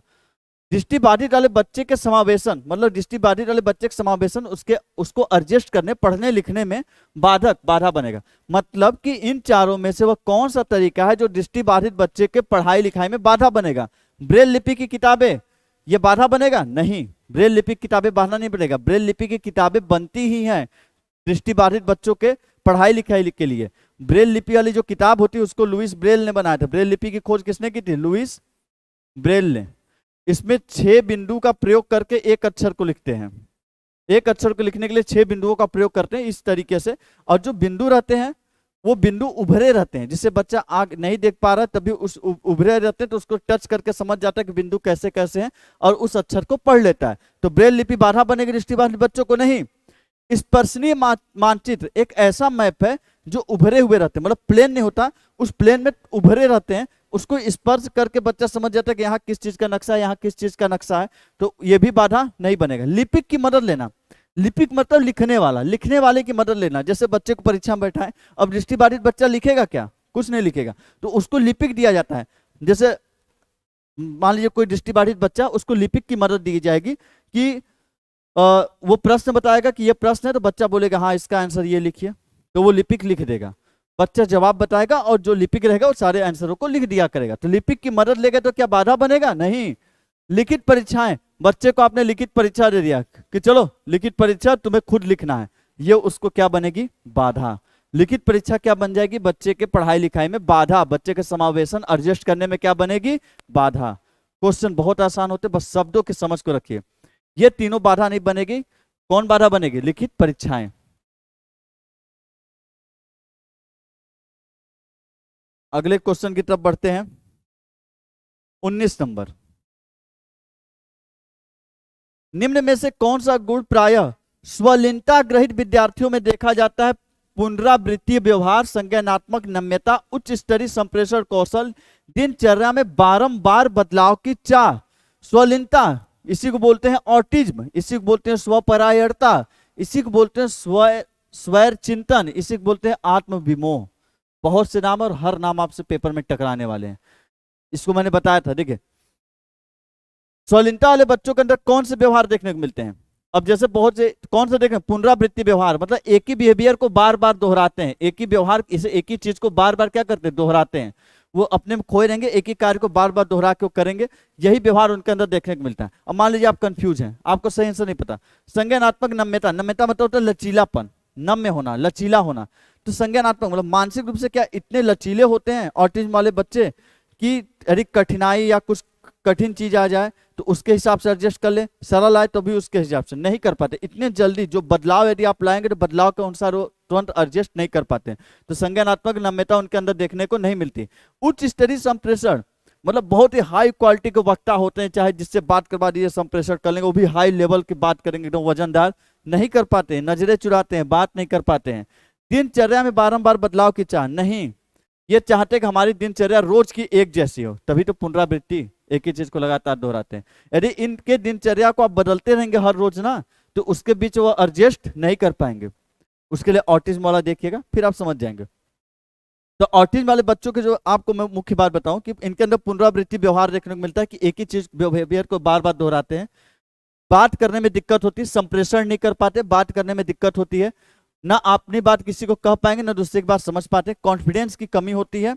दृष्टिबाधित वाले बच्चे के समावेशन, मतलब दृष्टिबाधित वाले बच्चे के समावेशन उसको एडजस्ट करने, पढ़ने लिखने में बाधा बनेगा। मतलब कि इन चारों में से वह कौन सा तरीका है जो दृष्टिबाधित बच्चे के पढ़ाई लिखाई में बाधा बनेगा? ब्रेल लिपि की किताबें, ये बाधा बनेगा? नहीं, ब्रेल लिपि की किताबें बाधा नहीं बनेगा। ब्रेल लिपि की किताबें बनती ही हैं दृष्टिबाधित बच्चों के पढ़ाई लिखाई के लिए। ब्रेल लिपि वाली जो किताब होती है उसको लुईस ब्रेल ने बनाया था। ब्रेल लिपि की खोज किसने की थी? लुईस ब्रेल ने। इसमें 6 बिंदु का प्रयोग करके एक अक्षर को लिखते हैं। एक अक्षर को लिखने के लिए 6 बिंदुओं का प्रयोग करते हैं इस तरीके से, और जो बिंदु रहते हैं वो बिंदु उभरे रहते हैं, जिससे बच्चा आग नहीं देख पा रहा है तभी उस उभरे रहते हैं तो उसको टच करके समझ जाता है कि बिंदु कैसे कैसे हैं और उस अक्षर को पढ़ लेता है। तो ब्रेल लिपि बाधा बनेगी दृष्टिबाधित बच्चों को? नहीं। स्पर्शनीय मानचित्र एक ऐसा मैप है जो उभरे हुए रहते हैं, मतलब प्लेन नहीं होता, उस प्लेन में उभरे रहते हैं, उसको स्पर्श करके बच्चा समझ जाता है कि यहाँ किस चीज का नक्शा है, यहाँ किस चीज का नक्शा है, तो ये भी बाधा नहीं बनेगा। लिपिक की मदद लेना, लिपिक मतलब लिखने वाला, लिखने वाले की मदद लेना। जैसे बच्चे को परीक्षा में बैठा है, अब दृष्टिबाधित बच्चा लिखेगा क्या? कुछ नहीं लिखेगा, तो उसको लिपिक दिया जाता है। जैसे मान लीजिए कोई दृष्टिबाधित बच्चा, उसको लिपिक की मदद दी जाएगी कि वो प्रश्न बताएगा कि ये प्रश्न है, तो बच्चा बोलेगा हाँ इसका आंसर ये लिखिए, तो वो लिपिक लिख देगा। बच्चा जवाब बताएगा और जो लिपिक रहेगा वो सारे आंसरों को लिख दिया करेगा। तो लिपिक की मदद लेगा तो क्या बाधा बनेगा? नहीं। लिखित परीक्षाएं, बच्चे को आपने लिखित परीक्षा दे दिया कि चलो लिखित परीक्षा तुम्हें खुद लिखना है, ये उसको क्या बनेगी? बाधा। लिखित परीक्षा क्या बन जाएगी? बच्चे के पढ़ाई लिखाई में बाधा, बच्चे के समावेशन एडजस्ट करने में क्या बनेगी? बाधा। क्वेश्चन बहुत आसान होते, बस शब्दों की समझ को रखिए। ये तीनों बाधा नहीं बनेगी। कौन बाधा बनेगी? लिखित परीक्षाएं। अगले क्वेश्चन की तरफ बढ़ते हैं। 19 नंबर, निम्न में से कौन सा गुण प्रायः स्वलीनता ग्रहित विद्यार्थियों में देखा जाता है? पुनरावृत्तीय व्यवहार, संज्ञानात्मक नम्यता, उच्च स्तरीय संप्रेषण कौशल, दिनचर्या में बारंबार बदलाव की चाह। स्वलीनता इसी को बोलते हैं ऑटिज्म, इसी को बोलते हैं स्वपरायणता, इसी को बोलते हैं स्वैर चिंतन, इसी को बोलते हैं आत्मविमोह। बहुत से नाम और हर नाम आपसे पेपर में टकराने वाले हैं, इसको मैंने बताया था। देखिए, स्वलीनता वाले बच्चों के अंदर कौन से व्यवहार देखने को मिलते हैं? अब जैसे बहुत से, कौन से देखें? पुनरावृत्ति व्यवहार, मतलब एक ही बिहेवियर को बार बार दोहराते हैं, एक ही व्यवहार, इसे एक ही चीज को बार बार क्या करते हैं? दोहराते हैं। वो अपने में खोए रहेंगे, एक ही कार्य को बार बार दोहरा के वो करेंगे, यही व्यवहार उनके अंदर देखने को मिलता है। अब मान लीजिए आप कंफ्यूज हैं, आपको सही आंसर नहीं पता। संज्ञानात्मक नम्यता, नम्यता मतलब होता है लचीलापन, नम्य होना, लचीला होना। तो संज्ञानात्मक मतलब मानसिक रूप से क्या इतने लचीले होते हैं ऑटिज्म वाले बच्चे कि यदि कठिनाई या कुछ कठिन चीज आ जाए तो उसके हिसाब से एडजस्ट कर ले, सरल आए तो भी उसके हिसाब से नहीं कर पाते। इतने जल्दी जो बदलाव यदि आप लाएंगे तो बदलाव के अनुसार वो तुरंत एडजस्ट नहीं कर पाते। तो संज्ञानात्मक नम्यता उनके अंदर देखने को नहीं मिलती। उच्च स्तरीय संप्रेषण मतलब बहुत ही हाई क्वालिटी के वक्ता होते हैं, चाहे जिससे बात करवा दीजिए संप्रेषण कर लेंगे, वो भी हाई लेवल की बात करेंगे, तो वजनदार नहीं कर पाते हैं, नजरें चुराते हैं, बात नहीं कर पाते हैं। दिनचर्या में बारंबार बदलाव की चाह नहीं, ये चाहते कि हमारी दिनचर्या रोज की एक जैसी हो, तभी तो पुनरावृत्ति, एक ही चीज को लगातार दोहराते हैं। यदि इनके दिनचर्या को आप बदलते रहेंगे हर रोज ना, तो उसके बीच वो एडजस्ट नहीं कर पाएंगे। उसके लिए ऑटिज्म वाला देखिएगा, फिर आप समझ जाएंगे। तो ऑटिज्म वाले बच्चों के जो आपको मैं मुख्य बात बताऊं कि इनके अंदर पुनरावृत्ति व्यवहार देखने को मिलता है कि एक ही चीज बिहेवियर को बार बार दोहराते हैं। बात करने में दिक्कत होती है, संप्रेषण नहीं कर पाते, बात करने में दिक्कत होती है, ना अपनी बात किसी को कह पाएंगे ना दूसरे की बात समझ पाते, कॉन्फिडेंस की कमी होती है।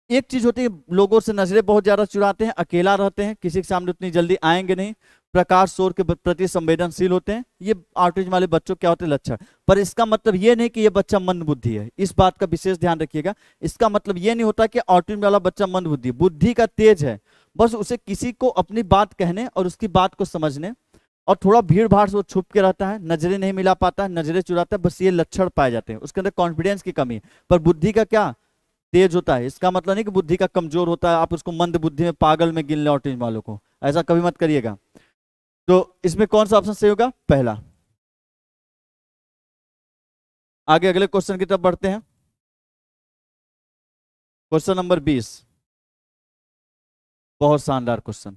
एक चीज होती है, लोगों से नजरें बहुत ज्यादा चुराते हैं, अकेला रहते हैं, किसी के सामने उतनी जल्दी आएंगे नहीं, प्रकाश शोर के प्रति संवेदनशील होते हैं। ये ऑटिज्म वाले बच्चों क्या होते हैं? लक्षण। पर इसका मतलब ये नहीं कि ये बच्चा मंदबुद्धि है, इस बात का विशेष ध्यान रखिएगा। इसका मतलब ये नहीं होता कि ऑटिज्म वाला बच्चा मंदबुद्धि, बुद्धि का तेज है, बस उसे किसी को अपनी बात कहने और उसकी बात को समझने, और थोड़ा भीड़ भाड़ से वो छुप के रहता है, नजरें नहीं मिला पाता है, नजरें चुराता है, बस ये लक्षण पाए जाते हैं। उसके अंदर कॉन्फिडेंस की कमी है, पर बुद्धि का क्या? तेज होता है। इसका मतलब नहीं कि बुद्धि का कमजोर होता है, आप उसको मंद बुद्धि में, पागल में गिन ले ऑटिज्म वालों को, ऐसा कभी मत करिएगा। तो इसमें कौन सा ऑप्शन सही होगा? पहला। आगे अगले क्वेश्चन की तरफ बढ़ते हैं। क्वेश्चन नंबर 20, बहुत शानदार क्वेश्चन।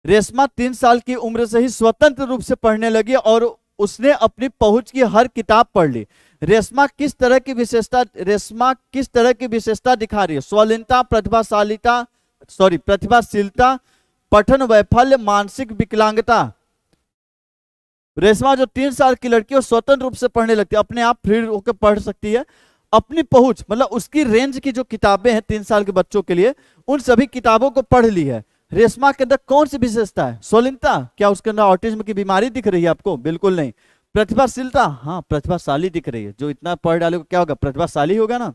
रेशमा 3 साल की उम्र से ही स्वतंत्र रूप से पढ़ने लगी और उसने अपनी पहुंच की हर किताब पढ़ ली। रेशमा किस तरह की विशेषता दिखा रही है? स्वलीनता, प्रतिभाशीलता, पठन वैफल्य, मानसिक विकलांगता। रेशमा जो 3 साल की लड़की है स्वतंत्र रूप से पढ़ने लगती है, अपने आप फ्री होकर पढ़ सकती है। अपनी पहुंच मतलब उसकी रेंज की जो किताबें हैं 3 साल के बच्चों के लिए, उन सभी किताबों को पढ़ ली है। रेशमा के अंदर कौन सी विशेषता है? स्वलीनता, क्या उसके अंदर ऑटिज्म की बीमारी दिख रही है आपको? बिल्कुल नहीं। प्रतिभाशीलता, हाँ प्रतिभाशाली दिख रही है, जो इतना पढ़ डालेगा क्या होगा? प्रतिभाशाली होगा ना।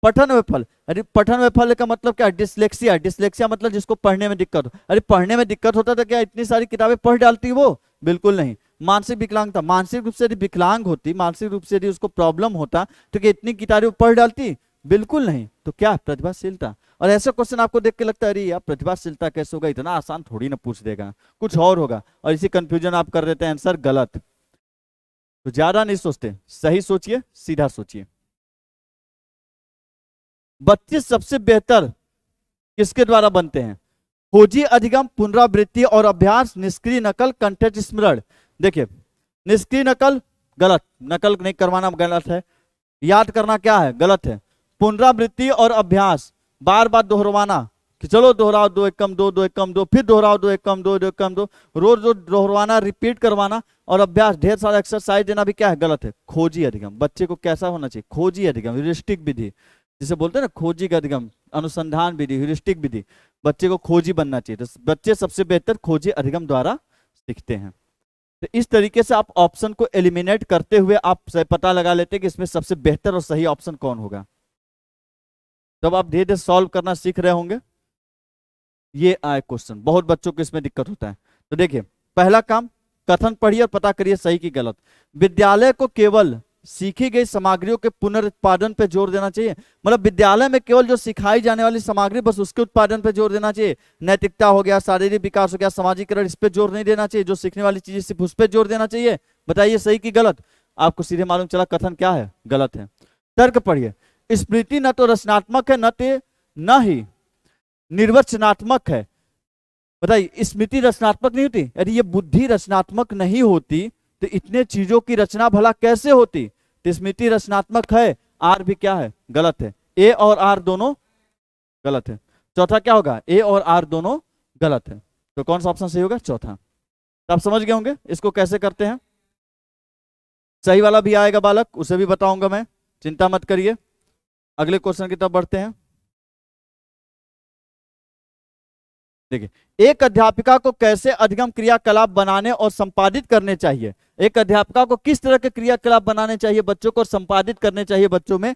पठन वैफल्य, अरे पठन वैफल्य का मतलब क्या? डिसलेक्सिया। डिसलेक्सिया मतलब जिसको पढ़ने में दिक्कत हो। अरे पढ़ने में दिक्कत होता तो क्या इतनी सारी किताबें पढ़ डालती वो? बिल्कुल नहीं। मानसिक विकलांगता, मानसिक रूप से यदि विकलांग होती, मानसिक रूप से यदि उसको प्रॉब्लम होता तो क्या इतनी किताबें पढ़ डालती? बिल्कुल नहीं। तो क्या? प्रतिभाशीलता। और ऐसे क्वेश्चन आपको देख के लगता है अरे यार प्रतिभाशीलता कैसे होगा, इतना आसान थोड़ी ना पूछ देगा, कुछ और होगा, और इसी कंफ्यूजन आप कर देते हैं, आंसर गलत। तो ज्यादा नहीं सोचते, सही सोचिए, सीधा सोचिए। बच्चे सबसे बेहतर किसके द्वारा बनते हैं? खोजी, अधिगम, पुनरावृत्ति और अभ्यास, निष्क्रिय नकल, कंठस्थ स्मरण। देखिए निष्क्रिय नकल गलत, नकल नहीं करवाना गलत है। याद करना क्या है? गलत है। पुनरावृत्ति और अभ्यास, बार बार दोहरवाना कि चलो दोहराओ, 2 1 कम 2, 2 1 कम 2, फिर दोहराओ, 2 1 कम 2, 2 1 कम 2, रोज रोज दोहरवाना, रिपीट करवाना और अभ्यास, ढेर सारा एक्सरसाइज देना भी क्या है? गलत है। खोजी अधिगम, बच्चे को कैसा होना चाहिए? खोजी अधिगम, ह्यूरिस्टिक विधि जिसे बोलते हैं ना, खोजी का अधिगम, अनुसंधान विधि, ह्यूरिस्टिक विधि, बच्चे को खोजी बनना चाहिए। तो बच्चे सबसे बेहतर खोजी अधिगम द्वारा सीखते हैं। तो इस तरीके से आप ऑप्शन को एलिमिनेट करते हुए आप पता लगा लेते हैं कि इसमें सबसे बेहतर और सही ऑप्शन कौन होगा। तब आप धीरे धीरे सॉल्व करना सीख रहे होंगे। ये आए क्वेश्चन, बहुत बच्चों को इसमें दिक्कत होता है। तो देखिए पहला काम, कथन पढ़िए और पता करिए सही की गलत। विद्यालय को केवल सीखी गई सामग्रियों के पुनरुत्पादन पे जोर देना चाहिए। मतलब विद्यालय में केवल जो सिखाई जाने वाली सामग्री बस उसके उत्पादन पे जोर देना चाहिए। नैतिकता हो गया, शारीरिक विकास हो गया, सामाजिकरण, इस पे जोर नहीं देना चाहिए। जो सीखने वाली चीजें सिर्फ उस पर जोर देना चाहिए। बताइए सही की गलत? आपको सीधे मालूम चला कथन क्या है? गलत है। तर्क पढ़िए। स्मृति न तो रचनात्मक है न ही निर्वचनात्मक है। बताइए स्मृति रचनात्मक नहीं होती? यदि ये बुद्धि रचनात्मक नहीं होती तो इतने चीजों की रचना भला कैसे होती? तो स्मृति रचनात्मक है, आर भी क्या है? गलत है। ए और आर दोनों गलत है। चौथा क्या होगा? ए और आर दोनों गलत है। तो कौन सा ऑप्शन सही होगा? चौथा। तो आप समझ गए होंगे इसको कैसे करते हैं। सही वाला भी आएगा बालक, उसे भी बताऊंगा मैं, चिंता मत करिए। अगले क्वेश्चन की तरफ बढ़ते हैं। देखिए एक अध्यापिका को कैसे अधिगम क्रियाकलाप बनाने और संपादित करने चाहिए? एक अध्यापिका को किस तरह के क्रियाकलाप बनाने चाहिए बच्चों को, संपादित करने चाहिए बच्चों में?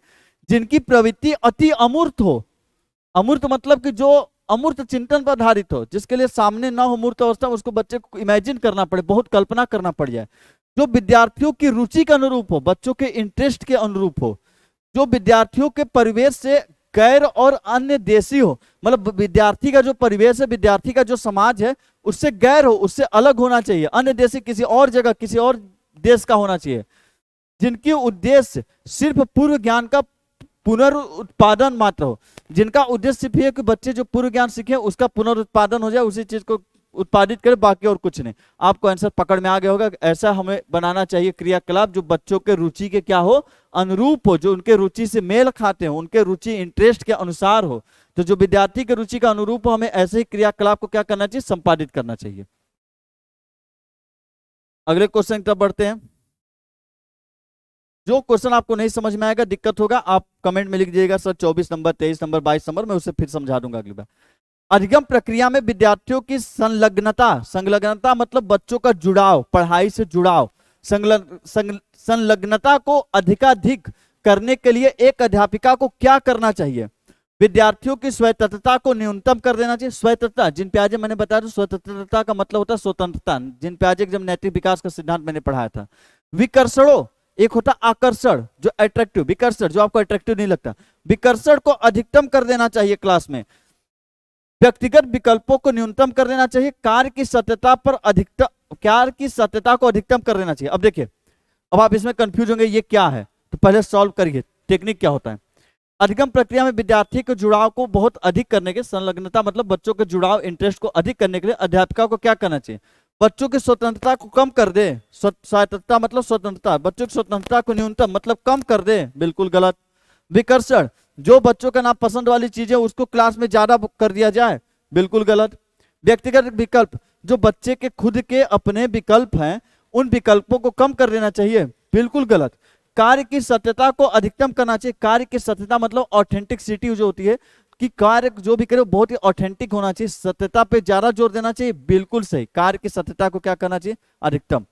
जिनकी प्रवृत्ति अति अमूर्त हो। अमूर्त मतलब कि जो अमूर्त चिंतन पर आधारित हो, जिसके लिए सामने ना हो मूर्त अवस्था, उसको बच्चे को इमेजिन करना पड़े, बहुत कल्पना करना पड़ जाए। जो विद्यार्थियों की रुचि के अनुरूप हो, बच्चों के इंटरेस्ट के अनुरूप हो, जो विद्यार्थियों के परिवेश से गैर और अन्य देशी हो। मतलब विद्यार्थी का जो परिवेश है, विद्यार्थी का जो समाज है उससे गैर हो, उससे अलग होना चाहिए, अन्य देशी, किसी और जगह, किसी और देश का होना चाहिए। जिनकी उद्देश्य सिर्फ पूर्व ज्ञान का पुनरुत्पादन मात्र हो। जिनका उद्देश्य सिर्फ ये कि बच्चे जो पूर्व ज्ञान सीखे उसका पुनरुत्पादन हो जाए, उसी चीज को उत्पादित करे, बाकी और कुछ नहीं। आपको आंसर पकड़ में आ गया होगा। ऐसा हमें बनाना चाहिए क्रियाकलाप जो बच्चों के रुचि के क्या हो? अनुरूप हो, जो उनके रुचि से मेल खाते हो, उनके रुचि इंटरेस्ट के अनुसार हो। तो जो विद्यार्थी के रुचि का अनुरूप हो, हमें ऐसे ही क्रियाकलाप को क्या करना चाहिए? संपादित करना चाहिए। अगले क्वेश्चन की तरफ बढ़ते हैं। जो क्वेश्चन आपको नहीं समझ में आएगा, दिक्कत होगा, आप कमेंट में लिख दीजिएगा सर 24 नंबर, 23 नंबर, 22 नंबर, मैं उसे फिर समझा दूंगा अगली बार। अधिगम प्रक्रिया में विद्यार्थियों की संलग्नता, संलग्नता मतलब बच्चों का जुड़ाव, पढ़ाई से जुड़ाव, संलग्नता को अधिकाधिक करने के लिए एक अध्यापिका को क्या करना चाहिए? विद्यार्थियों की स्वतंत्रता को न्यूनतम कर देना चाहिए। स्वतंत्रता, जिन प्याजे मैंने बताया था, स्वतंत्रता का मतलब होता है स्वतंत्रता। जिन प्याजे जब नैतिक विकास का सिद्धांत मैंने पढ़ाया था। विकर्षणों, एक होता आकर्षण जो अट्रैक्टिव, विकर्षण जो आपको अट्रैक्टिव नहीं लगता, विकर्षण को अधिकतम कर देना चाहिए क्लास में। व्यक्तिगत विकल्पों को न्यूनतम कर देना चाहिए। कार्य की सत्यता पर अधिकतम, कार्य की सत्यता को अधिकतम कर देना चाहिए। अब देखिए, अब आप इसमें कंफ्यूज होंगे ये क्या है, तो पहले सॉल्व करिए टेक्निक क्या होता है। अधिगम प्रक्रिया में विद्यार्थी के जुड़ाव को बहुत अधिक करने के, संलग्नता मतलब बच्चों के जुड़ाव, इंटरेस्ट को अधिक करने के लिए अध्यापिका को क्या करना चाहिए? बच्चों की स्वतंत्रता को कम कर दे, स्वायत्तता मतलब स्वतंत्रता, बच्चों की स्वतंत्रता को न्यूनतम मतलब कम कर दे, बिल्कुल गलत। विकर्षण, जो बच्चों का नापसंद वाली चीजें उसको क्लास में ज्यादा कर दिया जाए, बिल्कुल गलत। व्यक्तिगत विकल्प, जो बच्चे के खुद के अपने विकल्प हैं उन विकल्पों को कम कर देना चाहिए, बिल्कुल गलत। कार्य की सत्यता को अधिकतम करना चाहिए, कार्य की सत्यता मतलब ऑथेंटिसिटी जो होती है कि कार्य जो भी करे वो बहुत ही ऑथेंटिक होना चाहिए, सत्यता पे ज्यादा जोर देना चाहिए, बिल्कुल सही। कार्य की सत्यता को क्या करना चाहिए, अधिकतम,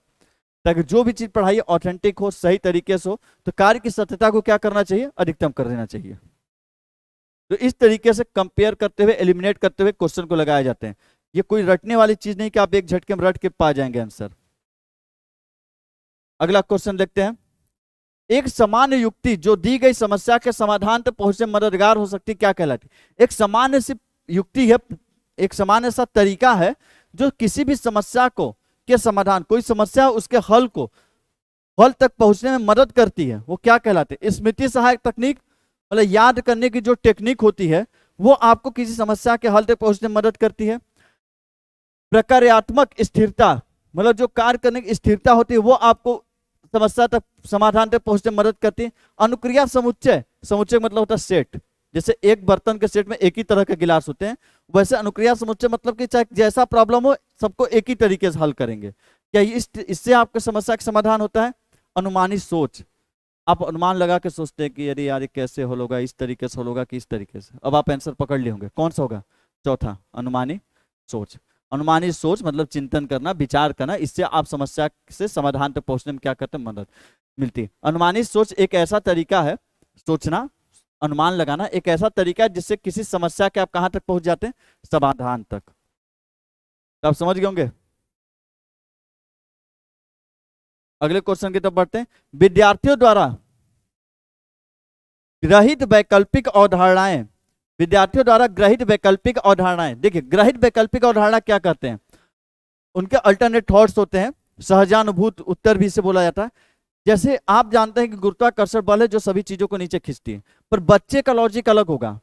ताकि जो भी चीज पढ़ाई ऑथेंटिक हो, सही तरीके से हो, तो कार्य की सत्यता को क्या करना चाहिए, अधिकतम कर देना चाहिए। तो इस तरीके से कंपेयर करते हुए, एलिमिनेट करते हुए क्वेश्चन को लगाए जाते हैं। ये कोई रटने वाली चीज नहीं कि आप एक झटके में रट के पा जाएंगे आंसर। अगला क्वेश्चन देखते हैं। एक सामान्य युक्ति जो दी गई समस्या के समाधान तक पहुंचने में मददगार हो सकती क्या कहलाती? एक सामान्य सी युक्ति है, एक सामान्य सा तरीका है जो किसी भी समस्या को के समाधान, कोई समस्या उसके हल को, हल तक पहुंचने में मदद करती है, वो क्या कहलाते हैं? स्मृति सहायक तकनीक, मतलब याद करने की जो टेक्निक होती है वो आपको किसी समस्या के हल तक पहुंचने में मदद करती है। प्रक्रियात्मक स्थिरता, मतलब जो कार्य करने की स्थिरता होती है वो आपको समस्या तक, समाधान तक पहुंचने में मदद करती है। अनुक्रिया समुच्चय, समुच्चय मतलब होता है सेट, जैसे एक बर्तन के सेट में एक ही तरह के गिलास होते हैं, वैसे अनुक्रिया समुच्चय मतलब कि चाहे जैसा प्रॉब्लम हो सबको एक ही तरीके से हल करेंगे। क्या इससे आपके समस्या का समाधान होता है? अनुमानी सोच, आप अनुमान लगा के सोचते हैं कि अरे यार ये कैसे हल होगा, इस तरीके से हल होगा कि इस तरीके से, अब आप आंसर पकड़ लिए होंगे, कौन सा होगा? चौथा, अनुमानी सोच। अनुमानी सोच मतलब चिंतन करना, विचार करना, इससे आप समस्या से समाधान तक पहुंचने में क्या करते हैं, मदद मिलती है। अनुमानी सोच एक ऐसा तरीका है, सोचना, अनुमान लगाना एक ऐसा तरीका है जिससे किसी समस्या के आप कहां तक पहुंच जाते हैं, समाधान तक। तो आप समझ गए होंगे। अगले क्वेश्चन की तरफ बढ़ते हैं। विद्यार्थियों द्वारा ग्रहित वैकल्पिक अवधारणाएं, विद्यार्थियों द्वारा ग्रहित वैकल्पिक अवधारणाएं, देखिए ग्रहित वैकल्पिक अवधारणा क्या कहते हैं? उनके अल्टरनेट थॉट्स होते हैं, सहजानुभूत उत्तर भी इसे बोला जाता है। जैसे आप जानते हैं कि गुरुत्वाकर्षण बल है जो सभी चीजों को नीचे खींचती है, पर बच्चे का लॉजिक अलग होगा।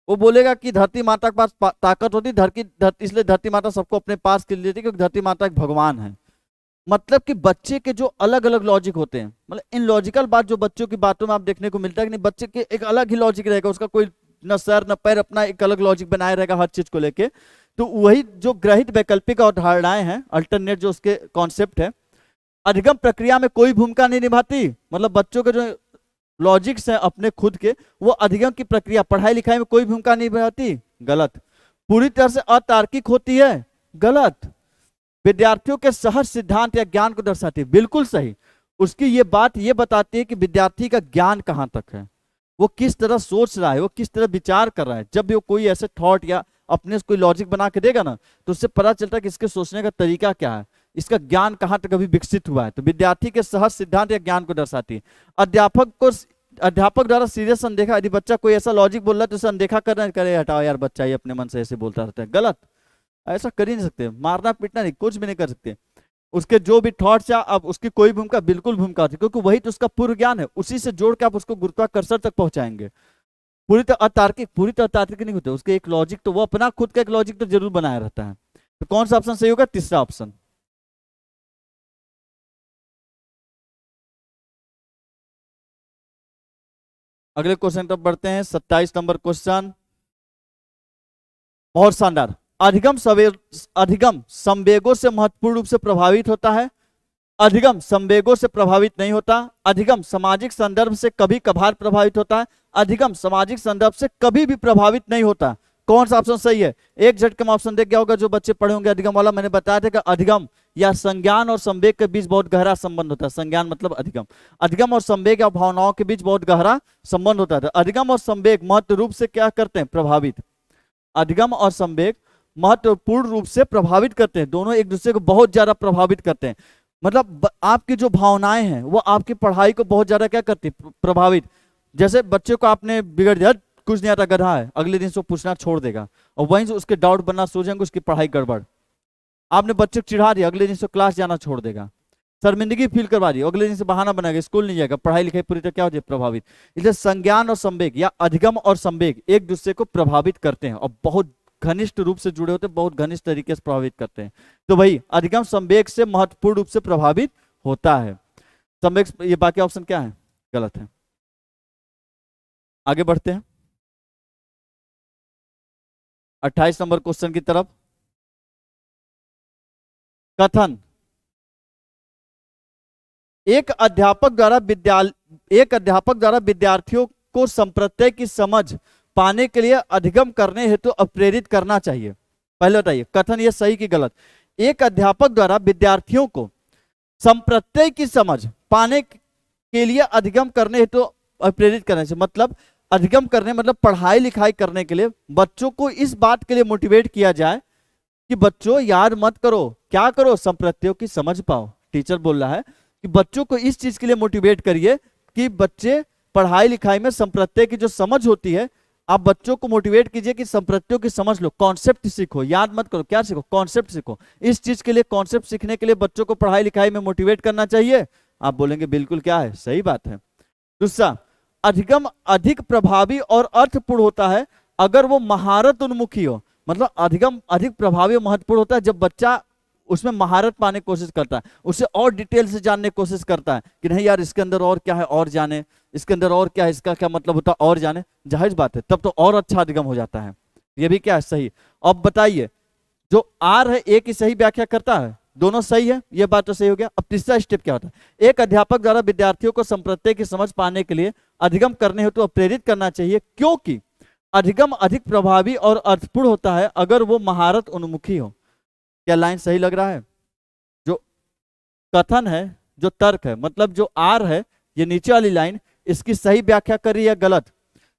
वो बोलेगा कि धरती माता के पास ताकत होती है, इसलिए धरती माता सबको अपने पास के लिए देती है क्योंकि धरती माता एक भगवान है। मतलब कि बच्चे के जो अलग अलग लॉजिक होते हैं, मतलब इन लॉजिकल बात जो बच्चों की बातों में आप देखने को मिलता है कि नहीं, बच्चे के एक अलग ही लॉजिक रहेगा, उसका कोई न सर न पैर, अपना एक अलग लॉजिक बनाए रहेगा हर चीज को लेके। तो वही जो ग्रहित वैकल्पिक अवधारणाएं हैं, अल्टरनेट जो उसके कॉन्सेप्ट है, अधिगम प्रक्रिया में कोई भूमिका नहीं निभाती। मतलब बच्चों के जो लॉजिक्स हैं अपने खुद के, वो अधिगम की प्रक्रिया, पढ़ाई लिखाई में कोई भूमिका नहीं निभाती, गलत। पूरी तरह से अतार्किक होती है, गलत। विद्यार्थियों के सहज सिद्धांत या ज्ञान को दर्शाती है, बिल्कुल सही। उसकी ये बात ये बताती है कि विद्यार्थी का ज्ञान कहां तक है, वो किस तरह सोच रहा है, वो किस तरह विचार कर रहा है। जब भी वो कोई ऐसे थॉट या अपने कोई लॉजिक बना के देगा ना, तो उससे पता चलता है कि इसके सोचने का तरीका क्या है, इसका ज्ञान कहां तक अभी विकसित हुआ है। तो विद्यार्थी के सहज सिद्धांत या ज्ञान को दर्शाती है। अध्यापक द्वारा सीरियस अनदेखा, यदि बच्चा कोई ऐसा लॉजिक बोल रहा है तो उसे अनदेखा करना, करे हटाओ यार बच्चा ये अपने मन से ऐसे बोलता रहता है, गलत। ऐसा कर ही नहीं सकते, मारना पीटना नहीं, कुछ भी नहीं कर सकते। उसके जो भी थॉट्स है, अब उसकी कोई भूमिका, बिल्कुल भूमिका होती है, क्योंकि वही तो उसका पूर्व ज्ञान है, उसी से जोड़ के आप उसको गुरुत्वाकर्षण तक पहुंचाएंगे। पूरी तरह अतार्किक, पूरी तरह तार्किक नहीं होते, उसके एक लॉजिक तो वो अपना खुद का एक लॉजिक तो जरूर बनाया रहता है। तो कौन सा ऑप्शन सही होगा? तीसरा ऑप्शन। अगले क्वेश्चन तक बढ़ते हैं, 27 नंबर क्वेश्चन, बहुत शानदार। अधिगम संवेगों से महत्वपूर्ण रूप से प्रभावित होता है, अधिगम संवेगों से प्रभावित नहीं होता, अधिगम सामाजिक संदर्भ से कभी कभार प्रभावित होता है, अधिगम सामाजिक संदर्भ से कभी भी प्रभावित नहीं होता। कौन सा ऑप्शन सही है? एक झटके में ऑप्शन देख गया होगा जो बच्चे पढ़े होंगे अधिगम वाला। मैंने बताया था कि अधिगम या संज्ञान और संवेग के बीच बहुत गहरा संबंध होता है। संज्ञान मतलब अधिगम, अधिगम और संवेग या भावनाओं के बीच बहुत गहरा संबंध होता है। अधिगम और संवेग महत्व रूप से क्या करते हैं? प्रभावित। अधिगम और संवेग महत्वपूर्ण रूप से प्रभावित करते हैं, दोनों एक दूसरे को बहुत ज्यादा प्रभावित करते हैं। मतलब आपकी जो भावनाएं हैं वो आपकी पढ़ाई को बहुत ज्यादा क्या करती है? प्रभावित। जैसे बच्चे को आपने बिगड़ दिया, कुछ नहीं आता, गधा है, अगले दिन से पूछना छोड़ देगा और वहीं से उसके डाउट बनना शुरू हो जाएंगे, उसकी पढ़ाई गड़बड़। आपने बच्चे को चिढ़ा दिया, अगले दिन से क्लास जाना छोड़ देगा। शर्मिंदगी फील करवा दी, अगले दिन से बहाना बनाएगा, स्कूल नहीं जाएगा, पढ़ाई लिखाई पूरी तरह क्या हो जाए? प्रभावित। इसलिए संज्ञान और संवेग या अधिगम और संवेग एक दूसरे को प्रभावित करते हैं और बहुत घनिष्ठ रूप से जुड़े होते हैं, बहुत घनिष्ठ तरीके से प्रभावित करते हैं। तो भाई अधिगम संवेग से महत्वपूर्ण रूप से प्रभावित होता है। संवेग, ये बाकी ऑप्शन क्या है, गलत है। आगे बढ़ते हैं 28 नंबर क्वेश्चन की तरफ। कथन, एक अध्यापक द्वारा विद्यार्थियों को संप्रत्यय की समझ पाने के लिए अधिगम करने हेतु प्रेरित करना चाहिए। पहले बताइए कथन ये सही कि गलत। एक अध्यापक द्वारा विद्यार्थियों को संप्रत्यय की समझ पाने के लिए अधिगम करने हेतु प्रेरित करना चाहिए, मतलब अधिगम करने मतलब पढ़ाई लिखाई करने के लिए बच्चों को इस बात के लिए मोटिवेट किया जाए कि बच्चों याद मत करो, क्या करो, संप्रत्ययों की समझ पाओ। टीचर बोल रहा है कि बच्चों को इस चीज के लिए मोटिवेट करिए कि बच्चे पढ़ाई लिखाई में संप्रत्यय की जो समझ होती है, आप बच्चों को मोटिवेट कीजिए कि संप्रत्ययों की समझ लो, कॉन्सेप्ट सीखो, याद मत करो, क्या सीखो, कॉन्सेप्ट सीखो। इस चीज के लिए, कॉन्सेप्ट सीखने के लिए बच्चों को पढ़ाई लिखाई में मोटिवेट करना चाहिए। आप बोलेंगे बिल्कुल क्या है, सही बात है। दूसरा, अधिगम अधिक प्रभावी और अर्थपूर्ण होता है अगर वो महारत उन्मुखी हो, मतलब अधिगम अधिक प्रभावी और महत्वपूर्ण होता है जब बच्चा उसमें महारत पाने की कोशिश करता है, उसे और डिटेल से जानने की कोशिश करता है कि नहीं यार इसके अंदर और क्या है और जाने, इसके अंदर और क्या है, इसका क्या मतलब होता है और जाने। जाहिर बात है, तब तो और अच्छा अधिगम हो जाता है। ये भी क्या है, सही। अब बताइए जो आर है ए की सही व्याख्या करता है, दोनों सही है, ये बात तो सही हो गया। अब तीसरा स्टेप क्या होता है, एक अध्यापक द्वारा विद्यार्थियों को संप्रत्यय की समझ पाने के लिए अधिगम करने हेतु प्रेरित करना चाहिए, क्योंकि अधिगम अधिक प्रभावी और अर्थपूर्ण होता है अगर वो महारत उन्मुखी हो। क्या लाइन सही लग रहा है? जो कथन है, जो तर्क है, मतलब जो आर है, ये नीचे वाली लाइन, इसकी सही व्याख्या करी या गलत?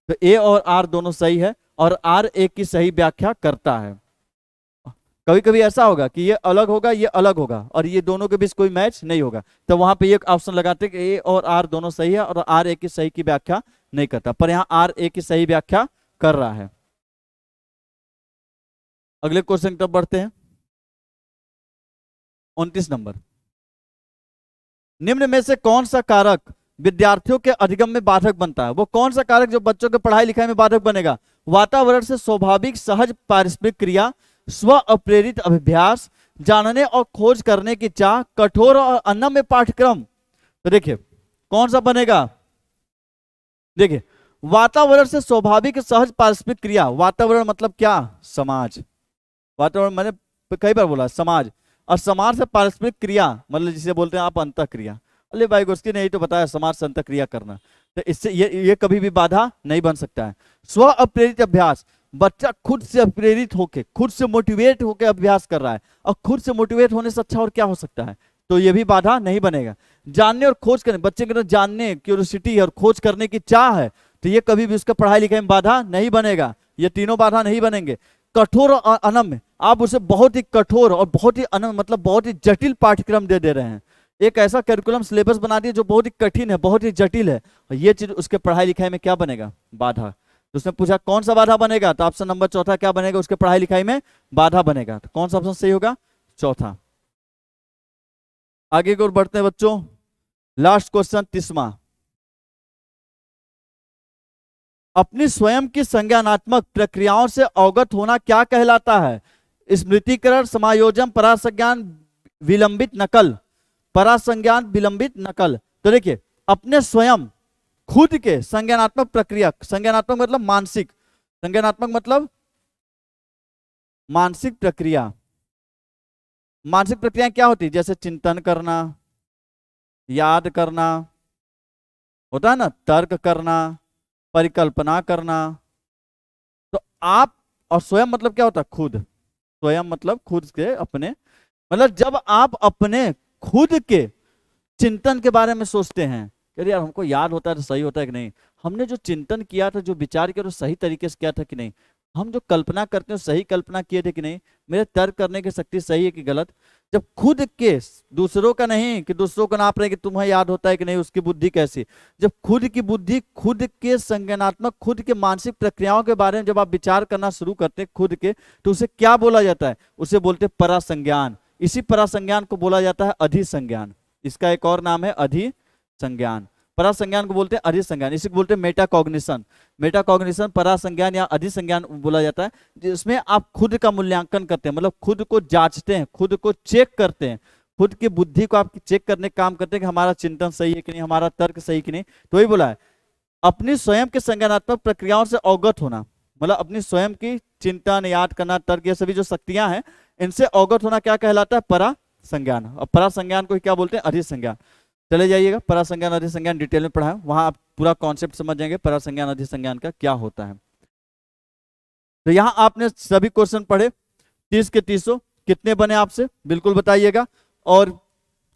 तो ए और आर दोनों सही है और आर ए की सही व्याख्या करता है। कभी कभी ऐसा होगा कि ये अलग होगा, ये अलग होगा और ये दोनों के बीच कोई मैच नहीं होगा, तो वहां पे ये ऑप्शन लगाते कि ए और आर दोनों सही है और आर ए की सही की व्याख्या नहीं करता, पर यहां आर ए की सही व्याख्या कर रहा है। अगले क्वेश्चन की तरफ बढ़ते हैं 29 नंबर। निम्न में से कौन सा कारक विद्यार्थियों के अधिगम में बाधक बनता है? वो कौन सा कारक जो बच्चों के पढ़ाई लिखाई में बाधक बनेगा? वातावरण से स्वाभाविक सहज पारस्परिक क्रिया, स्व अप्रेरित अभ्यास, जानने और खोज करने की चाह, कठोर और अनम्य पाठ्यक्रम। तो देखिए कौन सा बनेगा, देखिए वातावरण से स्वाभाविक सहज पारस्परिक क्रिया, वातावरण मतलब क्या, समाज। वातावरण मैंने कई बार बोला समाज, और समाज से पारस्परिक क्रिया मतलब जिसे बोलते हैं आप अंतः क्रिया। अरे भाई गोस्की ने यही तो बताया, समाज से अंतः क्रिया करना, तो इससे ये कभी भी बाधा नहीं बन सकता है। स्व अप्रेरित अभ्यास, बच्चा खुद से प्रेरित होके, खुद से मोटिवेट होके अभ्यास कर रहा है, और खुद से मोटिवेट होने से अच्छा और क्या हो सकता है, तो ये भी बाधा नहीं बनेगा। जानने और खोज करने, बच्चे के अंदर जानने, क्यूरियोसिटी और खोज करने की चाह है, तो ये कभी भी उसका पढ़ाई लिखाई में बाधा नहीं बनेगा, ये तीनों बाधा नहीं बनेंगे। कठोर और अनम्य, आप उसे बहुत ही कठोर और बहुत ही अनम्य मतलब बहुत ही जटिल पाठ्यक्रम दे रहे हैं, एक ऐसा करिकुलम सिलेबस बना दिया जो बहुत ही कठिन है, बहुत ही जटिल है, और ये चीज उसके पढ़ाई लिखाई में क्या बनेगा, बाधा। तो उसने पूछा कौन सा बाधा बनेगा, तो ऑप्शन नंबर चौथा क्या बनेगा, उसके पढ़ाई लिखाई में बाधा बनेगा। तो कौन सा ऑप्शन सही होगा, चौथा। आगे की ओर बढ़ते हैं बच्चों, लास्ट क्वेश्चन 30वां। अपनी स्वयं की संज्ञानात्मक प्रक्रियाओं से अवगत होना क्या कहलाता है? स्मृतिकरण, समायोजन, परासंज्ञान, विलंबित नकल। परासंज्ञान, विलंबित नकल। तो देखिए अपने स्वयं खुद के संज्ञानात्मक प्रक्रिया, संज्ञानात्मक मतलब मानसिक, संज्ञानात्मक मतलब मानसिक प्रक्रिया। मानसिक प्रक्रिया क्या होती है, जैसे चिंतन करना, याद करना, होता है ना, तर्क करना, परिकल्पना करना। तो आप, और स्वयं मतलब क्या होता है, खुद। स्वयं मतलब खुद के अपने, मतलब जब आप अपने खुद के चिंतन के बारे में सोचते हैं कि यार हमको याद होता है तो सही होता है कि नहीं, हमने जो चिंतन किया था, जो विचार किया तो सही तरीके से किया था कि नहीं, हम जो कल्पना करते हैं सही कल्पना किए थे कि नहीं, मेरे तर्क करने की शक्ति सही है कि गलत। जब खुद के, दूसरों का नहीं कि दूसरों को नाप रहे कि तुम्हें याद होता है कि नहीं, उसकी बुद्धि कैसी, जब खुद की बुद्धि, खुद के संज्ञानात्मक, खुद के मानसिक प्रक्रियाओं के बारे में जब आप विचार करना शुरू करते हैं खुद के, तो उसे क्या बोला जाता है, उसे बोलते हैं परासंज्ञान। इसी परासंज्ञान को बोला जाता है अधिसंज्ञान। इसका एक और नाम है अधिसंज्ञान। परासंज्ञान को बोलते हैं अधिसंज्ञान, इसी को बोलते हैं मेटाकॉग्निशन। मेटाकॉग्निशन परासंज्ञान या अधिसंज्ञान बोला जाता है, जिसमें आप खुद का मूल्यांकन करते हैं, मतलब खुद को जांचते हैं, खुद को चेक करते हैं, खुद की बुद्धि को आप चेक करने का काम करते हैं कि हमारा चिंतन सही है कि नहीं, हमारा तर्क सही कि नहीं। तो वही बोला है अपनी स्वयं के संज्ञानात्मक प्रक्रियाओं से अवगत होना, मतलब अपनी स्वयं की चिंतन, याद करना, तर्क, ये सभी जो शक्तियां हैं इनसे अवगत होना क्या कहलाता है? परासंज्ञान। और परासंज्ञान को क्या बोलते हैं? अधिसंज्ञान। चले जाइएगा, परासंज्ञान अधिसंज्ञान डिटेल में पढ़ा है, वहां आप पूरा कॉन्सेप्ट समझ जाएंगे परासंज्ञान अधिसंज्ञान का क्या होता है। तो यहाँ आपने सभी क्वेश्चन पढ़े 30 के 30 कितने बने आपसे बिल्कुल बताइएगा। और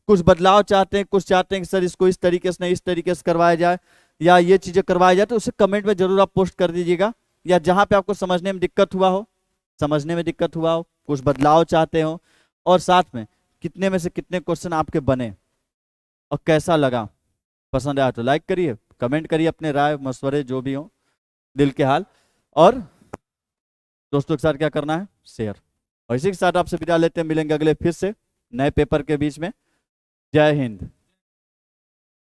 कुछ बदलाव चाहते हैं, कुछ चाहते हैं कि सर इसको इस तरीके से नहीं इस तरीके से करवाया जाए या ये चीजें करवाई जाए, तो उसे कमेंट में जरूर आप पोस्ट कर दीजिएगा। या जहां पे आपको समझने में दिक्कत हुआ हो, कुछ बदलाव चाहते हो, और साथ में कितने में से कितने क्वेश्चन आपके बने और कैसा लगा, पसंद आया तो लाइक करिए, कमेंट करिए अपने राय मशवरे जो भी हो, दिल के हाल, और दोस्तों के साथ क्या करना है? शेयर। और इसी के साथ आपसे विदा लेते हैं, मिलेंगे अगले फिर से नए पेपर के बीच में। जय हिंद।